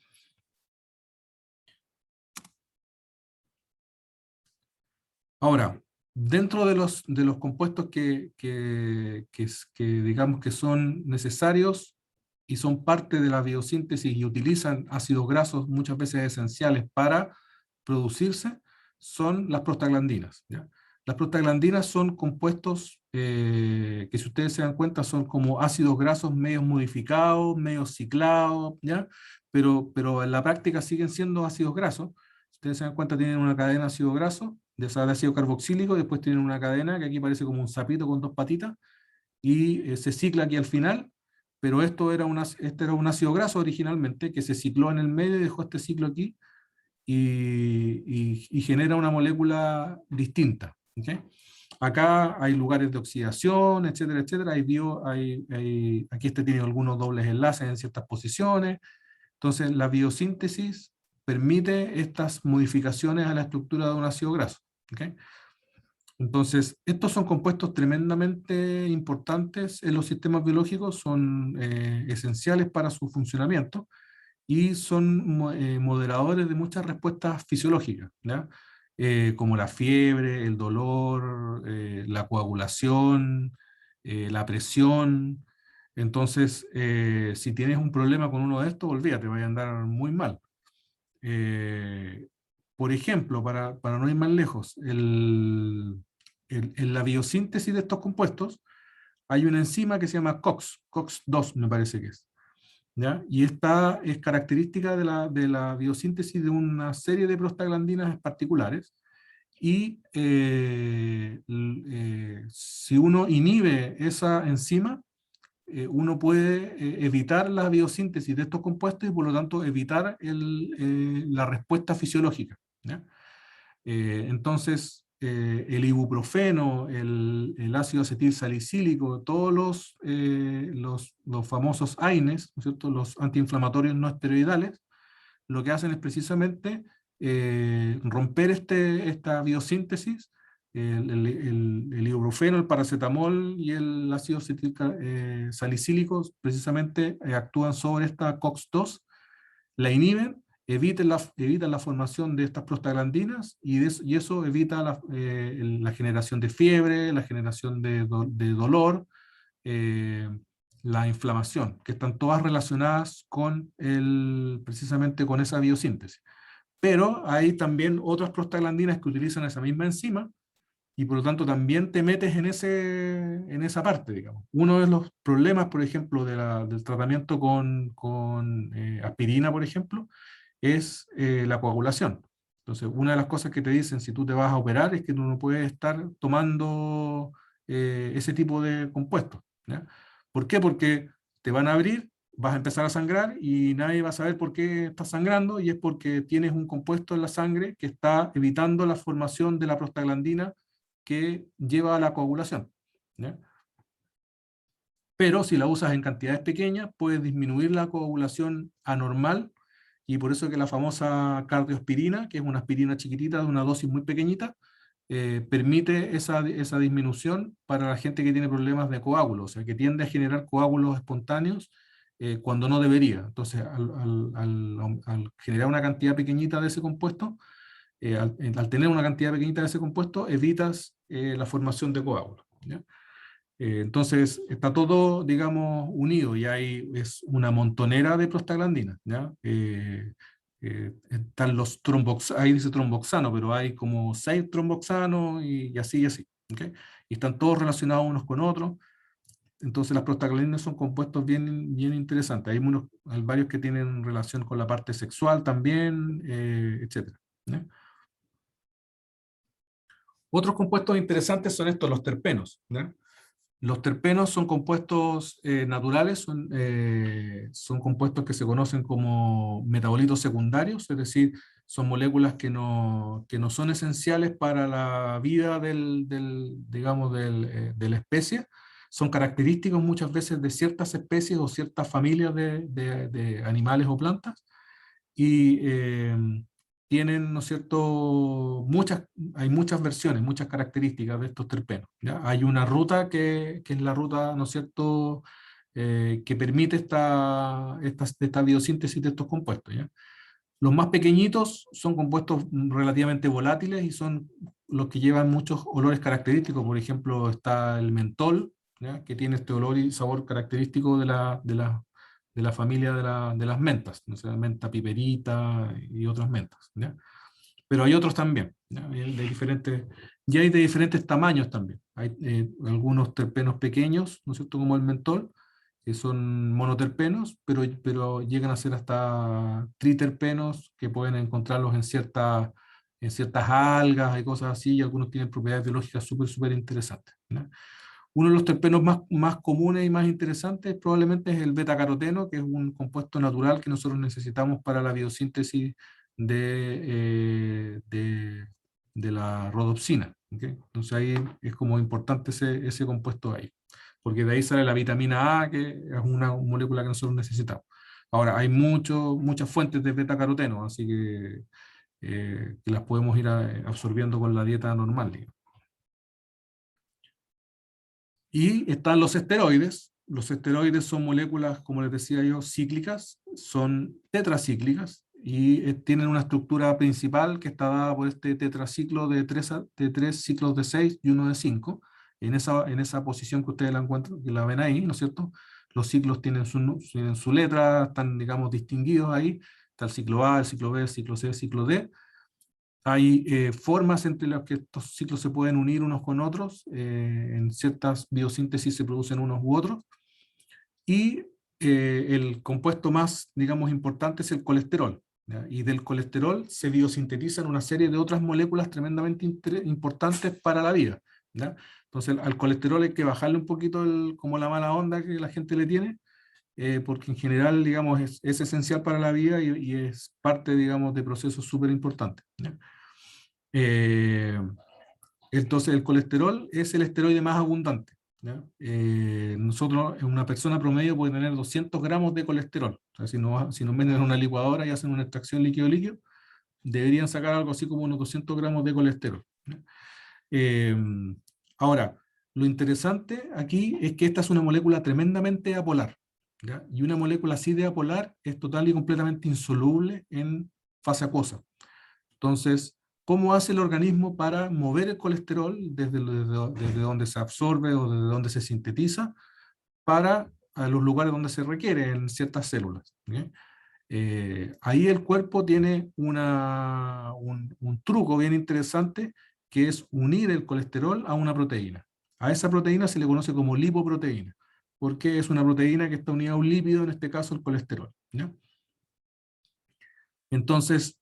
Ahora, dentro de los compuestos que digamos que son necesarios y son parte de la biosíntesis y utilizan ácidos grasos muchas veces esenciales para producirse, son las prostaglandinas, ¿ya? Las prostaglandinas son compuestos que, si ustedes se dan cuenta, son como ácidos grasos medios modificados, medios ciclados, ¿ya? Pero en la práctica siguen siendo ácidos grasos. Si ustedes se dan cuenta, tienen una cadena de ácido graso, de ácido carboxílico, y después tienen una cadena que aquí parece como un sapito con dos patitas, y se cicla aquí al final, pero este era un ácido graso originalmente, que se cicló en el medio y dejó este ciclo aquí, y genera una molécula distinta. ¿Okay? Acá hay lugares de oxidación, etcétera, etcétera. Aquí este tiene algunos dobles enlaces en ciertas posiciones. Entonces, la biosíntesis permite estas modificaciones a la estructura de un ácido graso. ¿Okay? Entonces, estos son compuestos tremendamente importantes en los sistemas biológicos, son esenciales para su funcionamiento y son moderadores de muchas respuestas fisiológicas, ¿ya? Como la fiebre, el dolor, la coagulación, la presión. Entonces, si tienes un problema con uno de estos, olvídate, va a andar muy mal. Eh, por ejemplo, para no ir más lejos, en la biosíntesis de estos compuestos hay una enzima que se llama COX-2 me parece que es. ¿Ya? Y esta es característica de la biosíntesis de una serie de prostaglandinas particulares. Y si uno inhibe esa enzima, uno puede evitar la biosíntesis de estos compuestos y por lo tanto evitar la respuesta fisiológica. ¿Ya? Entonces, el ibuprofeno, el ácido acetil salicílico, todos los famosos AINES, ¿no es cierto? Los antiinflamatorios no esteroidales, lo que hacen es precisamente romper esta biosíntesis. El ibuprofeno, el paracetamol y el ácido acetil salicílico precisamente actúan sobre esta COX-2, la inhiben, evitan la formación de estas prostaglandinas y eso evita la generación de fiebre, la generación de dolor, eh, la inflamación, que están todas relacionadas precisamente con esa biosíntesis. Pero hay también otras prostaglandinas que utilizan esa misma enzima y por lo tanto también te metes en esa parte, digamos. Uno de los problemas, por ejemplo, del tratamiento con aspirina, por ejemplo, es la coagulación. Entonces, una de las cosas que te dicen si tú te vas a operar es que tú no puedes estar tomando ese tipo de compuestos. ¿Ya? ¿Por qué? Porque te van a abrir, vas a empezar a sangrar y nadie va a saber por qué estás sangrando y es porque tienes un compuesto en la sangre que está evitando la formación de la prostaglandina que lleva a la coagulación. ¿Ya? Pero si la usas en cantidades pequeñas, puedes disminuir la coagulación anormal y por eso que la famosa cardioaspirina, que es una aspirina chiquitita de una dosis muy pequeñita, permite esa disminución para la gente que tiene problemas de coágulos, o sea, que tiende a generar coágulos espontáneos cuando no debería. Entonces, al generar una cantidad pequeñita de ese compuesto, al tener una cantidad pequeñita de ese compuesto, evitas la formación de coágulos. ¿Ya? Entonces, está todo, digamos, unido y es una montonera de prostaglandinas, ¿ya? Están ahí dice tromboxano, pero hay como 6 tromboxanos y así y así, ¿ok? Y están todos relacionados unos con otros. Entonces, las prostaglandinas son compuestos bien, bien interesantes. Hay varios que tienen relación con la parte sexual también, etcétera, ¿ya? Otros compuestos interesantes son estos, los terpenos, ¿ya? Los terpenos son compuestos naturales, son compuestos que se conocen como metabolitos secundarios, es decir, son moléculas que no son esenciales para la vida digamos, de la especie. Son característicos muchas veces de ciertas especies o ciertas familias de animales o plantas, y tienen, ¿no es cierto?, hay muchas versiones, muchas características de estos terpenos, ¿ya? Hay una ruta que es la ruta, ¿no es cierto?, que permite esta biosíntesis de estos compuestos, ¿ya? Los más pequeñitos son compuestos relativamente volátiles y son los que llevan muchos olores característicos. Por ejemplo, está el mentol, ¿ya?, que tiene este olor y sabor característico de la familia de las mentas, no sé, menta piperita y otras mentas, ¿ya? Pero hay otros también, ¿ya? Y hay de diferentes tamaños también. Hay algunos terpenos pequeños, ¿no es cierto?, como el mentol, que son monoterpenos, pero llegan a ser hasta triterpenos, que pueden encontrarlos en ciertas algas y cosas así, y algunos tienen propiedades biológicas súper interesantes, ¿no? Uno de los terpenos más comunes y más interesantes probablemente es el betacaroteno, que es un compuesto natural que nosotros necesitamos para la biosíntesis de la rodopsina, ¿okay? Entonces ahí es como importante ese compuesto ahí, porque de ahí sale la vitamina A, que es una molécula que nosotros necesitamos. Ahora, hay muchas fuentes de betacaroteno, así que las podemos ir absorbiendo con la dieta normal, digamos. Y están los esteroides. Los esteroides son moléculas, como les decía yo, cíclicas, son tetracíclicas y tienen una estructura principal que está dada por este tetraciclo de tres ciclos de 6 y uno de 5. En esa posición que ustedes la encuentran, que la ven ahí, ¿no es cierto? Los ciclos tienen su letra, están, digamos, distinguidos ahí. Está el ciclo A, el ciclo B, el ciclo C, el ciclo D. Hay formas entre las que estos ciclos se pueden unir unos con otros, en ciertas biosíntesis se producen unos u otros, y el compuesto más, digamos, importante es el colesterol, ¿ya? Y del colesterol se biosintetizan una serie de otras moléculas tremendamente importantes para la vida, ¿ya? Entonces al colesterol hay que bajarle un poquito como la mala onda que la gente le tiene, porque en general, digamos, es esencial para la vida y es parte, digamos, de procesos súper importantes, ¿ya? Eh, entonces el colesterol es el esteroide más abundante, ¿ya? Una persona promedio puede tener 200 gramos de colesterol. O sea, si nos meten en una licuadora y hacen una extracción líquido-líquido, deberían sacar algo así como unos 200 gramos de colesterol, ¿ya? Eh, Ahora, lo interesante aquí es que esta es una molécula tremendamente apolar, ¿ya? Y una molécula así de apolar es total y completamente insoluble en fase acuosa. Entonces, ¿cómo hace el organismo para mover el colesterol desde donde se absorbe o desde donde se sintetiza para a los lugares donde se requiere en ciertas células? ¿Okay? Ahí el cuerpo tiene un truco bien interesante, que es unir el colesterol a una proteína. A esa proteína se le conoce como lipoproteína, porque es una proteína que está unida a un lípido, en este caso el colesterol, ¿ya? Entonces,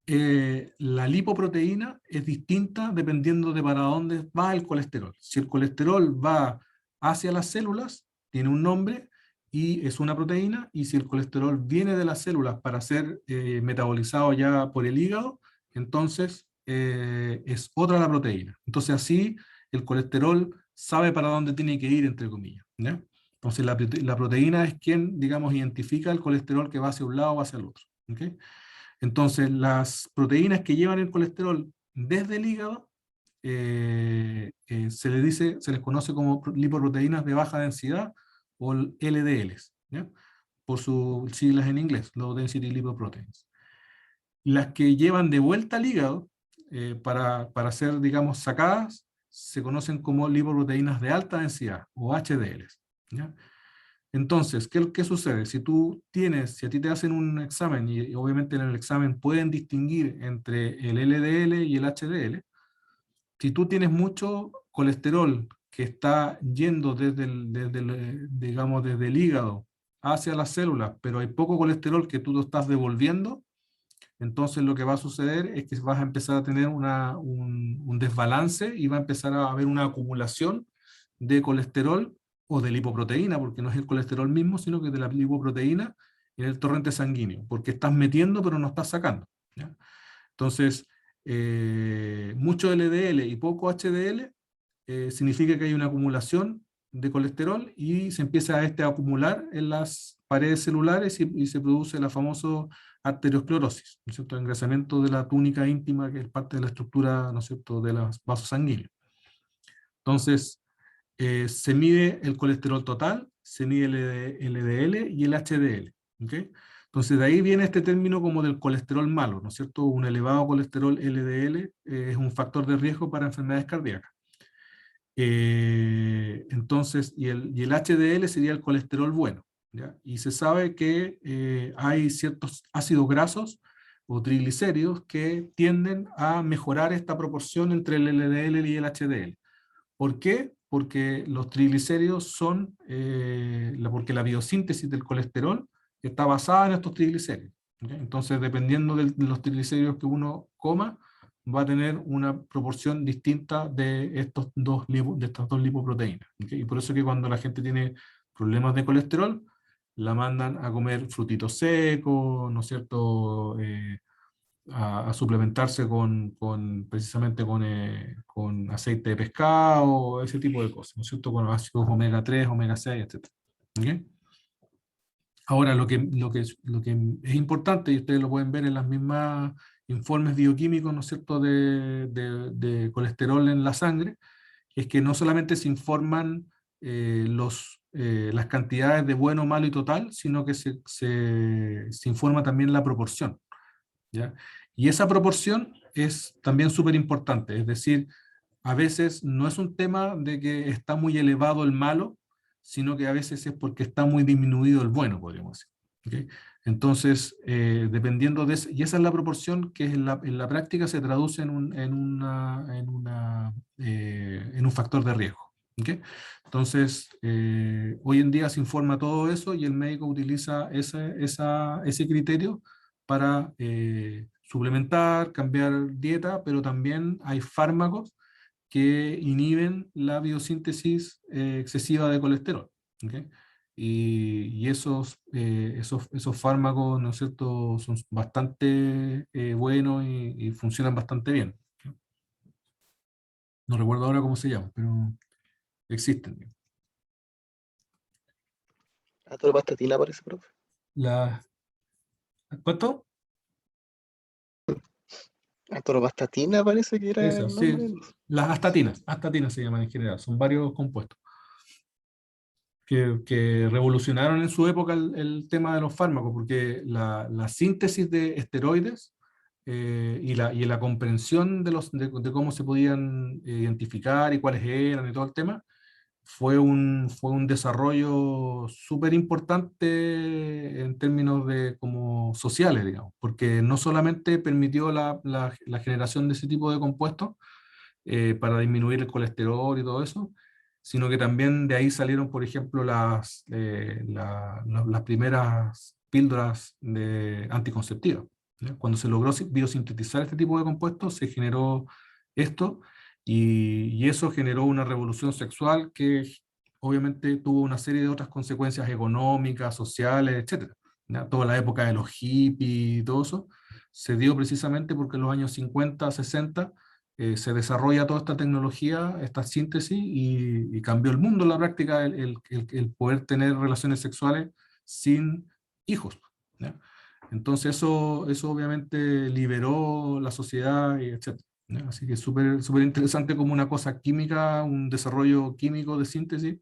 la lipoproteína es distinta dependiendo de para dónde va el colesterol. Si el colesterol va hacia las células, tiene un nombre y es una proteína, y si el colesterol viene de las células para ser metabolizado ya por el hígado, entonces es otra la proteína. Entonces así el colesterol sabe para dónde tiene que ir, entre comillas, ¿ya? Entonces la proteína es quien, digamos, identifica el colesterol que va hacia un lado o hacia el otro, ¿okay? Entonces, las proteínas que llevan el colesterol desde el hígado se les conoce como lipoproteínas de baja densidad o LDLs, ¿ya? Por sus siglas en inglés, Low Density Lipoproteins. Las que llevan de vuelta al hígado para ser, digamos, sacadas, se conocen como lipoproteínas de alta densidad o HDLs, ¿ya? Entonces, ¿qué sucede? Si a ti te hacen un examen y obviamente en el examen pueden distinguir entre el LDL y el HDL, si tú tienes mucho colesterol que está yendo digamos, desde el hígado hacia las células, pero hay poco colesterol que tú lo estás devolviendo, entonces lo que va a suceder es que vas a empezar a tener un desbalance y va a empezar a haber una acumulación de colesterol o de lipoproteína, porque no es el colesterol mismo, sino que de la lipoproteína en el torrente sanguíneo, porque estás metiendo pero no estás sacando, ¿ya? Entonces, mucho LDL y poco HDL significa que hay una acumulación de colesterol y se empieza a acumular en las paredes celulares y se produce la famosa arteriosclerosis, ¿no es cierto? Engrosamiento de la túnica íntima, que es parte de la estructura, ¿no es cierto?, de los vasos sanguíneos. Entonces, se mide el colesterol total, se mide el LDL y el HDL, ¿ok? Entonces, de ahí viene este término como del colesterol malo, ¿no es cierto? Un elevado colesterol LDL es un factor de riesgo para enfermedades cardíacas. Entonces, y el HDL sería el colesterol bueno, ¿ya? Y se sabe que hay ciertos ácidos grasos o triglicéridos que tienden a mejorar esta proporción entre el LDL y el HDL. ¿Por qué? Porque los triglicéridos son, porque la biosíntesis del colesterol está basada en estos triglicéridos, ¿ok? Entonces, dependiendo de los triglicéridos que uno coma, va a tener una proporción distinta de, de estas dos lipoproteínas, ¿ok? Y por eso que cuando la gente tiene problemas de colesterol, la mandan a comer frutitos secos, ¿no es cierto?, a suplementarse precisamente con aceite de pescado, ese tipo de cosas, ¿no es cierto? Con ácidos omega 3 omega 6, etc. ¿Okay? Ahora, lo que es importante, y ustedes lo pueden ver en las mismas informes bioquímicos, ¿no es cierto?, de colesterol en la sangre, es que no solamente se informan las cantidades de bueno, malo y total, sino que se informa también la proporción, ¿ya? Y esa proporción es también súper importante, es decir, a veces no es un tema de que está muy elevado el malo, sino que a veces es porque está muy disminuido el bueno, podríamos decir, ¿ok? Entonces, dependiendo de eso, y esa es la proporción que en la práctica se traduce en un factor de riesgo, ¿ok? Entonces, hoy en día se informa todo eso y el médico utiliza ese criterio para suplementar, cambiar dieta, pero también hay fármacos que inhiben la biosíntesis excesiva de colesterol, ¿ok? Y esos fármacos, ¿no es cierto?, son bastante buenos y funcionan bastante bien. No recuerdo ahora cómo se llaman, pero existen. Atorvastatina parece, profe. La, ¿Cuánto? Atorvastatina parece que era Eso, el sí. nombre. Las astatinas se llaman en general, son varios compuestos que revolucionaron en su época el tema de los fármacos, porque la síntesis de esteroides y la comprensión de cómo se podían identificar y cuáles eran y todo el tema, fue un desarrollo súper importante en términos de como sociales, digamos, porque no solamente permitió la generación de ese tipo de compuestos para disminuir el colesterol y todo eso, sino que también de ahí salieron, por ejemplo, las primeras píldoras anticonceptivas, ¿ya? Cuando se logró biosintetizar este tipo de compuestos, se generó esto, y eso generó una revolución sexual que obviamente tuvo una serie de otras consecuencias económicas, sociales, etc. ¿Ya? Toda la época de los hippies y todo eso se dio precisamente porque en los años 50, 60 se desarrolla toda esta tecnología, esta síntesis, y cambió el mundo en la práctica el poder tener relaciones sexuales sin hijos, ¿ya? Entonces eso obviamente liberó la sociedad, y etc. ¿Ya? Así que es súper interesante como una cosa química, un desarrollo químico de síntesis,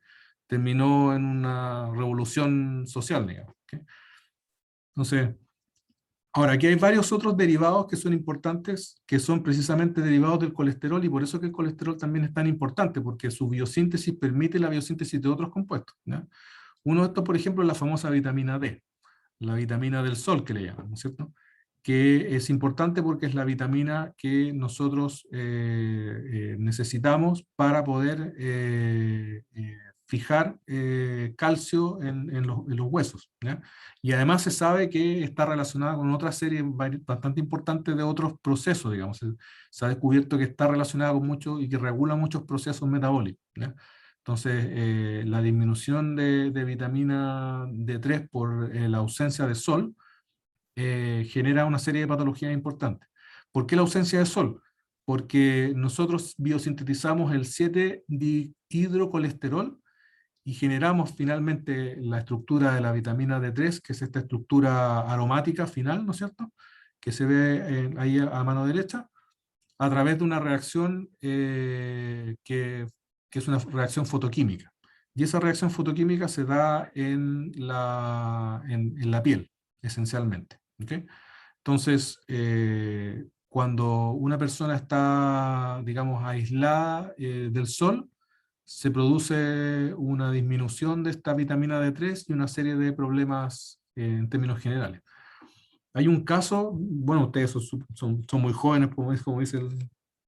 terminó en una revolución social, digamos. ¿Ok? Entonces, ahora, aquí hay varios otros derivados que son importantes, que son precisamente derivados del colesterol, y por eso que el colesterol también es tan importante, porque su biosíntesis permite la biosíntesis de otros compuestos, ¿ya? Uno de estos, por ejemplo, es la famosa vitamina D, la vitamina del sol que le llaman, ¿no es cierto?, que es importante porque es la vitamina que nosotros necesitamos para poder fijar calcio en los huesos, ¿ya? Y además se sabe que está relacionada con otra serie bastante importante de otros procesos, digamos. Se ha descubierto que está relacionada con muchos y que regula muchos procesos metabólicos, ¿ya? Entonces, la disminución de vitamina D3 por la ausencia de sol genera una serie de patologías importantes. ¿Por qué la ausencia de sol? Porque nosotros biosintetizamos el 7-dihidrocolesterol y generamos finalmente la estructura de la vitamina D3, que es esta estructura aromática final, ¿no es cierto?, que se ve ahí a mano derecha, a través de una reacción que es una reacción fotoquímica. Y esa reacción fotoquímica se da en la piel, esencialmente. ¿Okay? Entonces, cuando una persona está, digamos, aislada del sol, se produce una disminución de esta vitamina D3 y una serie de problemas en términos generales. Hay un caso, bueno, ustedes son muy jóvenes, como dice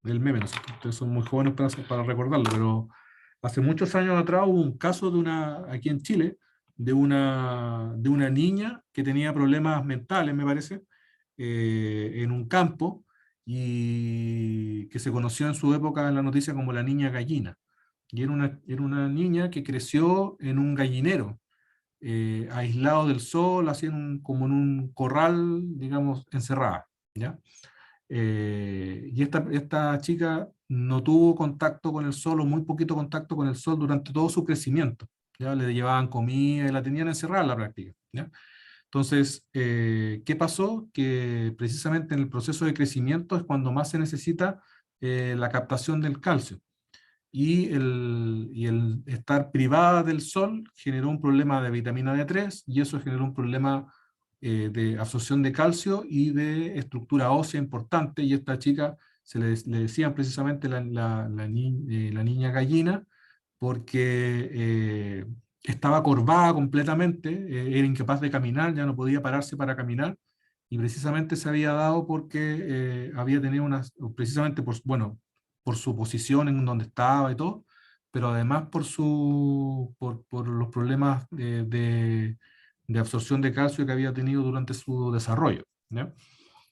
el meme, ¿no? Ustedes son muy jóvenes para recordarlo, pero hace muchos años atrás hubo un caso aquí en Chile, de una niña que tenía problemas mentales, me parece, en un campo, y que se conoció en su época en la noticia como la niña gallina. Y era una niña que creció en un gallinero, aislado del sol, así como en un corral, digamos, encerrada, ¿ya? Y esta chica no tuvo contacto con el sol, o muy poquito contacto con el sol durante todo su crecimiento, ¿ya? Le llevaban comida y la tenían encerrada en la práctica, ¿ya? Entonces, ¿qué pasó? Que precisamente en el proceso de crecimiento es cuando más se necesita la captación del calcio. Y el estar privada del sol generó un problema de vitamina D3, y eso generó un problema de absorción de calcio y de estructura ósea importante, y esta chica le decían precisamente la niña gallina, porque estaba corvada completamente, era incapaz de caminar, ya no podía pararse para caminar, y precisamente se había dado porque había tenido precisamente por su posición en donde estaba y todo, pero además por los problemas de absorción de calcio que había tenido durante su desarrollo, ¿ya?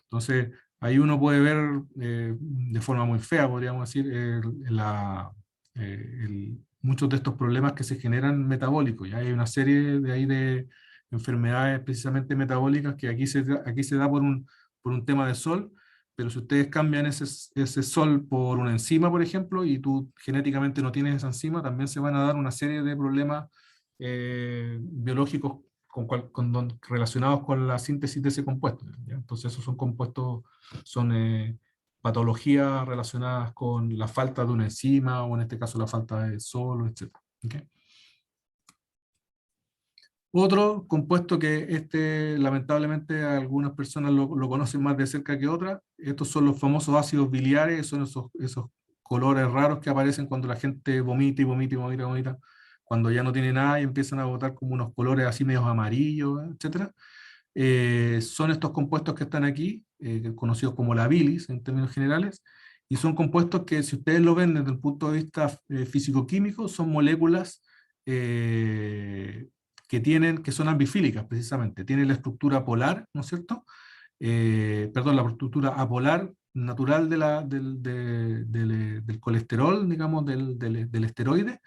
Entonces, ahí uno puede ver de forma muy fea, podríamos decir, muchos de estos problemas que se generan metabólicos. Ya hay una serie de enfermedades precisamente metabólicas que aquí se da por un tema de sol, pero si ustedes cambian ese sol por una enzima, por ejemplo, y tú genéticamente no tienes esa enzima, también se van a dar una serie de problemas biológicos relacionados con la síntesis de ese compuesto, ¿ya? Entonces esos son compuestos, son patologías relacionadas con la falta de una enzima, o en este caso la falta de sol, etc. ¿Okay? Otro compuesto que lamentablemente algunas personas lo conocen más de cerca que otras, estos son los famosos ácidos biliares, son esos colores raros que aparecen cuando la gente vomita y vomita y vomita y vomita, cuando ya no tiene nada y empiezan a botar como unos colores así medios amarillos, etc. Son estos compuestos que están aquí, conocidos como la bilis en términos generales, y son compuestos que, si ustedes lo ven desde el punto de vista físico-químico, son moléculas que son ambifílicas precisamente, tienen la estructura polar, ¿no es cierto? Perdón, la estructura apolar natural del colesterol, digamos, del esteroide,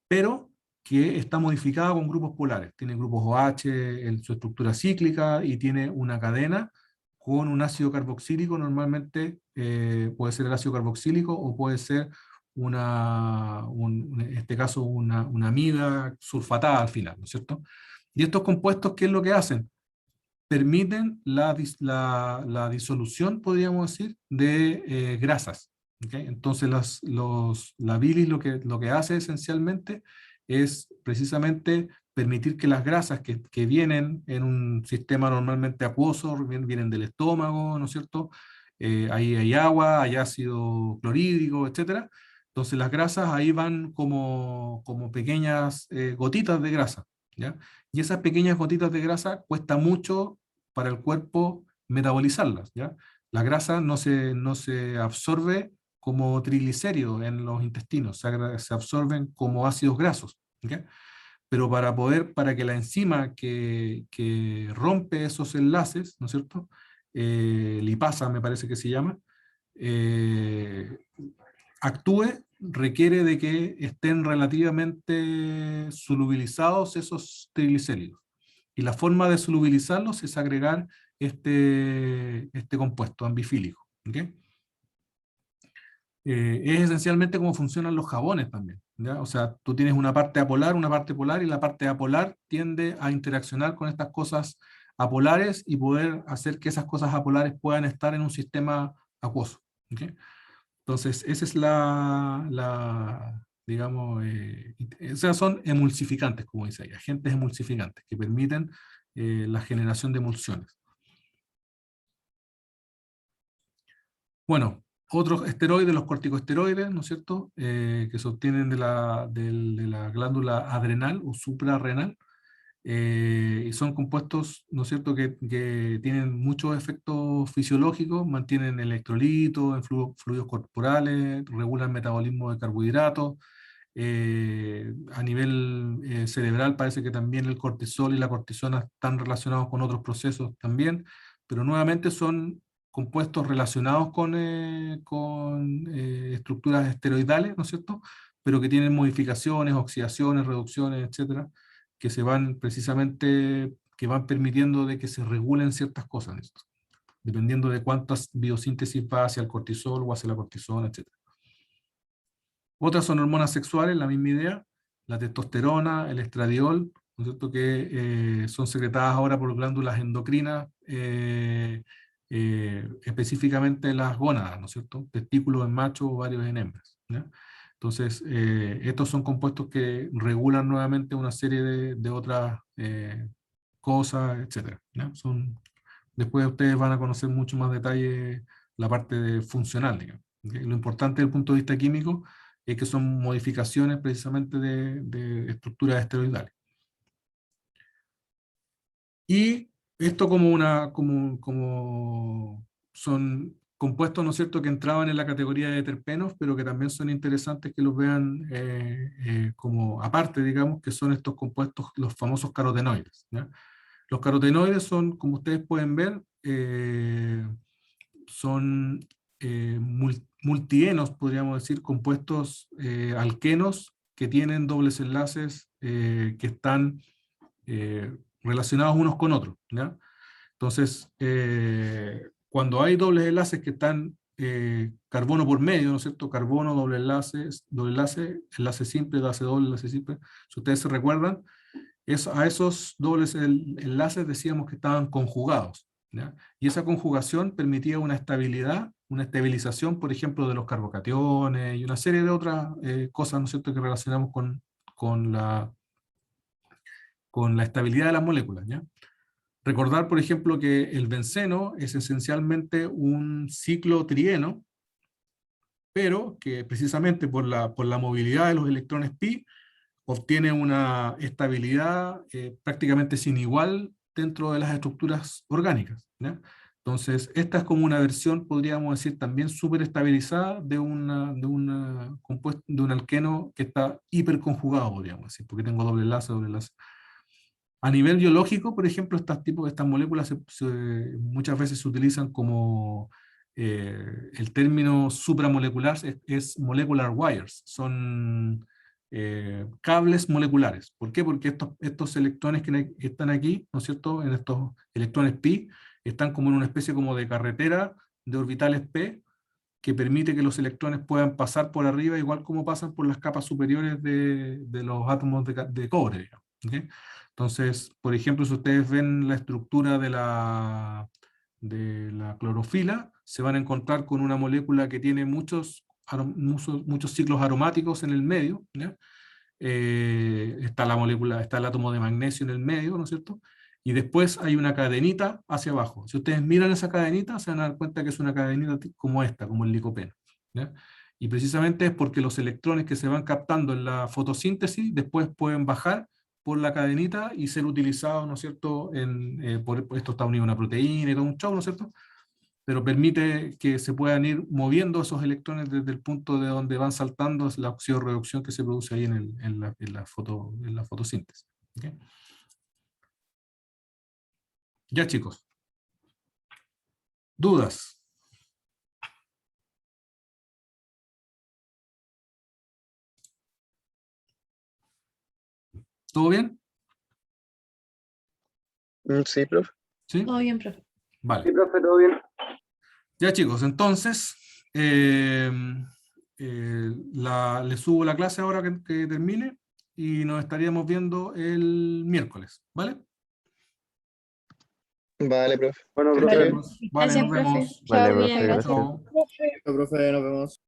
pero que está modificada con grupos polares. Tiene grupos OH en su estructura cíclica, y tiene una cadena con un ácido carboxílico. Normalmente puede ser el ácido carboxílico, o puede ser en este caso una amida sulfatada al final, ¿no es cierto? Y estos compuestos, ¿qué es lo que hacen? Permiten la disolución, podríamos decir, de grasas. ¿Okay? Entonces la bilis lo que hace esencialmente es precisamente permitir que las grasas que vienen en un sistema normalmente acuoso, vienen del estómago, ¿no es cierto? Ahí hay agua, hay ácido clorhídrico, etcétera. Entonces las grasas ahí van como pequeñas gotitas de grasa, ¿ya? Y esas pequeñas gotitas de grasa cuesta mucho para el cuerpo metabolizarlas, ¿ya? La grasa no se absorbe como triglicéridos en los intestinos, se absorben como ácidos grasos, ¿ok? Pero para que la enzima que rompe esos enlaces, ¿no es cierto? Lipasa me parece que se llama, actúe, requiere de que estén relativamente solubilizados esos triglicéridos. Y la forma de solubilizarlos es agregar este compuesto ambifílico. ¿Okay? Es esencialmente cómo funcionan los jabones también. ¿Ya? O sea, tú tienes una parte apolar, una parte polar, y la parte apolar tiende a interaccionar con estas cosas apolares y poder hacer que esas cosas apolares puedan estar en un sistema acuoso. ¿Okay? Entonces, esa es digamos, o sea, son emulsificantes, como dice ahí, agentes emulsificantes que permiten la generación de emulsiones. Bueno, otros esteroides, los corticosteroides, ¿no es cierto?, que se obtienen de la glándula adrenal o suprarrenal, y son compuestos, ¿no es cierto?, que tienen muchos efectos fisiológicos, mantienen electrolitos en fluidos corporales, regulan el metabolismo de carbohidratos. A nivel cerebral parece que también el cortisol y la cortisona están relacionados con otros procesos también, pero nuevamente son compuestos relacionados con estructuras esteroidales, ¿no es cierto?, pero que tienen modificaciones, oxidaciones, reducciones, etcétera, que se van precisamente, que van permitiendo de que se regulen ciertas cosas, ¿no? Dependiendo de cuántas biosíntesis va hacia el cortisol o hacia la cortisona, etcétera. Otras son hormonas sexuales, la misma idea, la testosterona, el estradiol, ¿no es cierto?, que son secretadas ahora por glándulas endocrinas, específicamente las gónadas, ¿no es cierto?, testículos en machos, ovarios en hembras, ¿ya? Entonces, estos son compuestos que regulan nuevamente una serie de otras cosas, etc. ¿Ya? Después ustedes van a conocer mucho más detalle la parte funcional, digamos. ¿Okay? Lo importante desde el punto de vista químico es que son modificaciones precisamente de estructuras esteroidales. Y esto como son compuestos, ¿no es cierto?, que entraban en la categoría de terpenos, pero que también son interesantes que los vean como aparte, digamos, que son estos compuestos, los famosos carotenoides, ¿ya? Los carotenoides son, como ustedes pueden ver, son multienos, podríamos decir, compuestos alquenos que tienen dobles enlaces que están relacionados unos con otros, ¿ya? Entonces, cuando hay dobles enlaces que están carbono por medio, ¿no es cierto? Carbono, doble enlace, enlace simple, enlace doble, enlace simple. Si ustedes se recuerdan, a esos dobles enlaces decíamos que estaban conjugados, ¿ya? Y esa conjugación permitía una estabilidad, una estabilización, por ejemplo, de los carbocationes y una serie de otras cosas, ¿no es cierto?, que relacionamos con la estabilidad de las moléculas, ¿ya? Recordar, por ejemplo, que el benceno es esencialmente un ciclo trieno, pero que precisamente por la movilidad de los electrones pi, obtiene una estabilidad prácticamente sin igual dentro de las estructuras orgánicas, ¿ya? Entonces, esta es como una versión, podríamos decir, también súper estabilizada de un alqueno que está hiperconjugado, podríamos decir, porque tengo doble enlace, doble enlace. A nivel biológico, por ejemplo, estas moléculas muchas veces se utilizan como el término supramolecular es molecular wires, son cables moleculares. ¿Por qué? Porque estos electrones que están aquí, ¿no es cierto?, en estos electrones pi, están como en una especie como de carretera de orbitales p, que permite que los electrones puedan pasar por arriba, igual como pasan por las capas superiores de los átomos de cobre, digamos, ¿okay? Entonces, por ejemplo, si ustedes ven la estructura de la clorofila, se van a encontrar con una molécula que tiene muchos ciclos aromáticos en el medio, ¿ya? Está el átomo de magnesio en el medio, ¿no es cierto? Y después hay una cadenita hacia abajo. Si ustedes miran esa cadenita, se van a dar cuenta que es una cadenita como esta, como el licopeno, ¿ya? Y precisamente es porque los electrones que se van captando en la fotosíntesis después pueden bajar por la cadenita y ser utilizados, ¿no es cierto?, por esto está unido a una proteína y todo un show, ¿no es cierto?, pero permite que se puedan ir moviendo esos electrones desde el punto de donde van saltando, es la oxidorreducción que se produce ahí en la fotosíntesis. ¿Okay? Ya, chicos. ¿Dudas? ¿Todo bien? Sí, profe. ¿Sí? Todo bien, profe. Vale. Sí, profe, todo bien. Ya, chicos, entonces le subo la clase ahora que termine y nos estaríamos viendo el miércoles, ¿vale? Vale, profe. Bueno, Que Nos esté profe. bien. vemos. Vale, Gracias, nos profe. vemos. Vale, Chao, profe, bien. gracias. Chao. Profe, nos vemos.